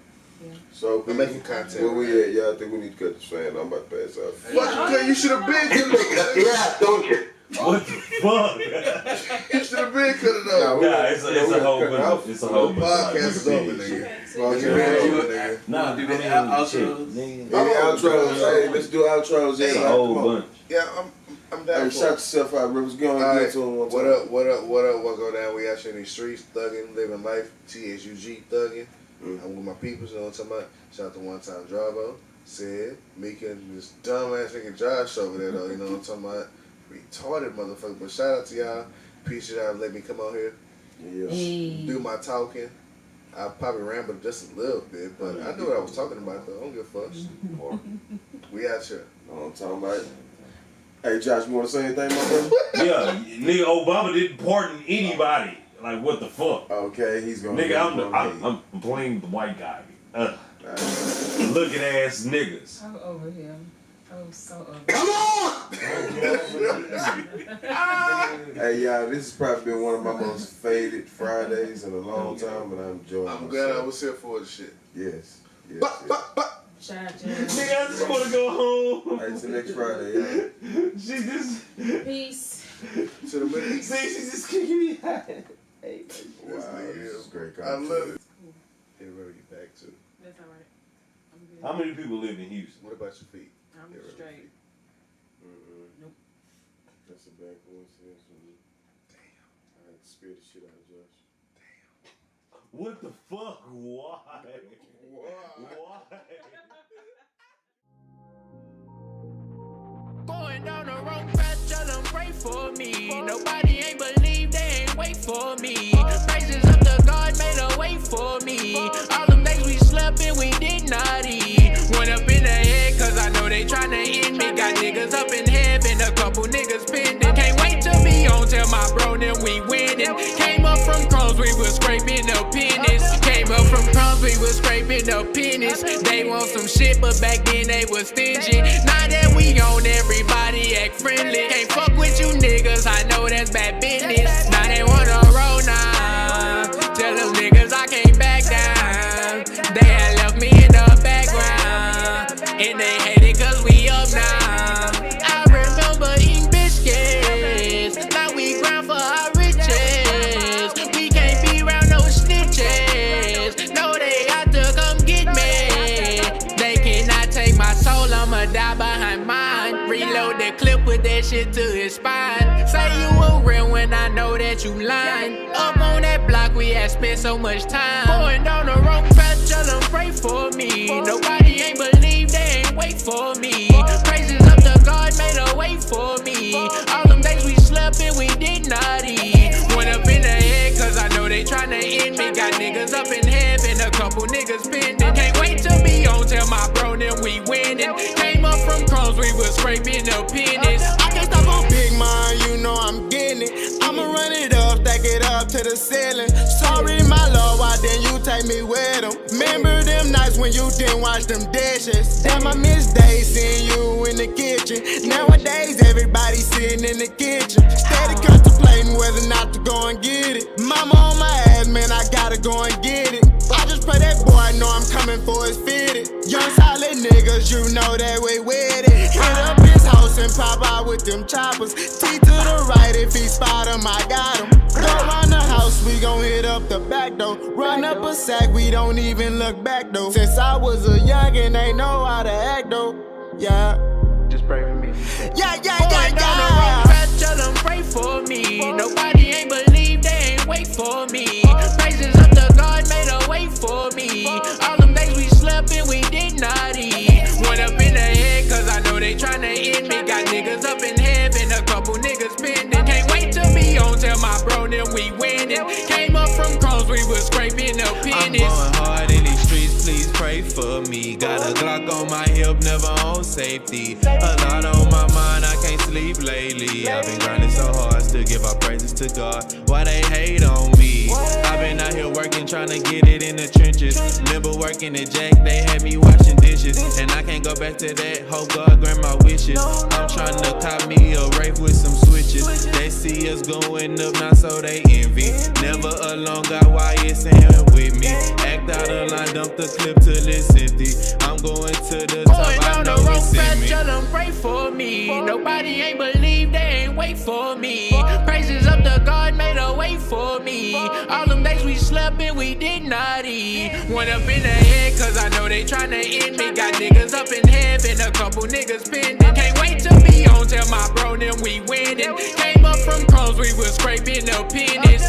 So I'm making content. Where we at? Y'all think we need to cut this fan? I'm about to pass out. Fuck you, you should have been cut it. Yeah, don't you? What the fuck? You should have been cut it off. Nah, it's a whole bunch. It's a whole The bunch. podcast is over, nigga. Podcast is over, nigga. Nah, Do I the mean, outros? shit, nigga. Any outros? Hey, let's do outros. It's a Yeah, whole come on. bunch. Yeah, I'm down Hey, for shout it. yourself out, Rivers. Go on All and right. get to him one What time. up, what up, what up, what go down? We out here in these streets, thugging, living life, TSUG, thugging. I'm with my peoples, you know what I'm talking about? Shout out to one time Jarvo, said, Mika, and this dumbass nigga Josh over there, though, you know what I'm talking about? Retarded motherfucker, but shout out to y'all. Appreciate y'all let me come out here, Yeah. do my talking. I probably rambled just a little bit, but I knew what I was talking about, though. I don't give a fuck. We out here. Know what I'm talking about? Hey, Josh, you want to say anything, my brother? Yeah, nigga, Obama didn't pardon anybody. Like, what the fuck? Okay, he's going to Nigga, I'm playing the white guy. Looking ass niggas. I'm over him. I'm so over. Hey, y'all, this has probably been one of my most faded Fridays in a long time, but I'm enjoying I'm myself. glad I was here for the shit. Yes. Yes. But. Shout out to him. Nigga, I just want to go home. Hey, till next Friday, y'all. She just... Peace. To the middle. See, she's just kicking me out. Hey, Wow, this is great I content. love it. Hey, where are you back to? That's all right. I'm good. how many people live in Houston? What about your feet? I'm Hey, where are your straight. feet? Nope. That's a bad coincidence for me. Damn. I had to spare the shit out of Josh. What the fuck? Why? Why? Going down the wrong path, tell them pray for me. Nobody ain't believe, they ain't wait for me. Praises up to God, made a way for me. All them days we slept and we did not eat. Went up in the head, cause I know they tryna end me. Got niggas up in heaven, a couple niggas pending. Can't wait to be on, tell my bro, then we winning. Came up from crumbs, we was scraping the pennies. Came up from crumbs, we was scraping the pennies. They want some shit, but back then they was stingy. Now that we on, everybody act friendly. Can't fuck with you niggas, I know that's bad business. Now they wanna roll now. Tell them niggas I can't back down. They had left me in the background, and they hate it cause we up now. I remember eating biscuits, now we grind for our riches. We can't be around no snitches, no they have to come get me. They cannot take my soul, I'ma die behind mine. Reload the clip, put that shit to his spine. Say you a real when I know that you lying. Up on that block, we had spent so much time. Going down the wrong path, tell them pray for me. Nobody ain't believe, they ain't wait for me. Praises up to God, made a way for me. All them days we slept and we did not eat. Went up in the head, cause I know they tryna end me. Got niggas up in heaven, a couple niggas pending. Can't wait to be on, tell my bro, then we winning. Came up from crumbs, we was scraping the pennies. I can't stop on big mind, you know I'm getting it. I'ma run it up, stack it up to the ceiling. Sorry, my lord, why didn't you take me with them? Remember them nights when you didn't wash them dishes? Damn, I miss days seeing you in the kitchen. Nowadays, everybody sitting in the kitchen, steady contemplating whether or not to go and get it. Mama on my ass, man, I gotta go and get it. I just pray that boy know I'm coming for his fitted. Young solid niggas, you know that we with it. Hit up his house and pop out with them choppers. T to the right, if he spot him, I got him. Go around the house, we gon' hit up the back door. Run up a sack, we don't even look back though. Since I was a youngin', ain't know how to act though. Yeah, just pray for me. Yeah. Going down the wrong path, tell them pray for me. Nobody ain't believe, they ain't wait for me. Praises up to God, made a way for me. All them days we slept and we did not eat. Went up in the head, cause I know they tryna end me. Got niggas up in heaven, a couple niggas pending. Can't wait to be on, tell my bro, then we winning. Came up from crumbs, we was scraping the pennies. I'm going hard in these streets, please pray for me. Got a Glock on my hip, never on safety. A lot on my mind, I can't sleep lately. I've been grinding so hard, still give our praises to God. Why they hate on me? I've been out here working, trying to get it in the trenches. Remember working at Jack, they had me washing dishes. And I can't go back to that, hope God grant my wishes. I'm trying to cop me a Wraith with some switches. They see us going up now, so they envy. Never alone, got YSM with me. Act out of line, dump the clip till it's empty. I'm going to the top, I know it's in me. Tell them pray for me. Nobody ain't believe, they ain't wait for me. Praises up to God, made a way for me. All them days we slept and we did not eat. Went up in the head, cause I know they tryna end me. Got niggas up in heaven, a couple niggas pending. Can't wait to be on, tell my bro, then we winning. Came up from crumbs, we was scraping the pennies.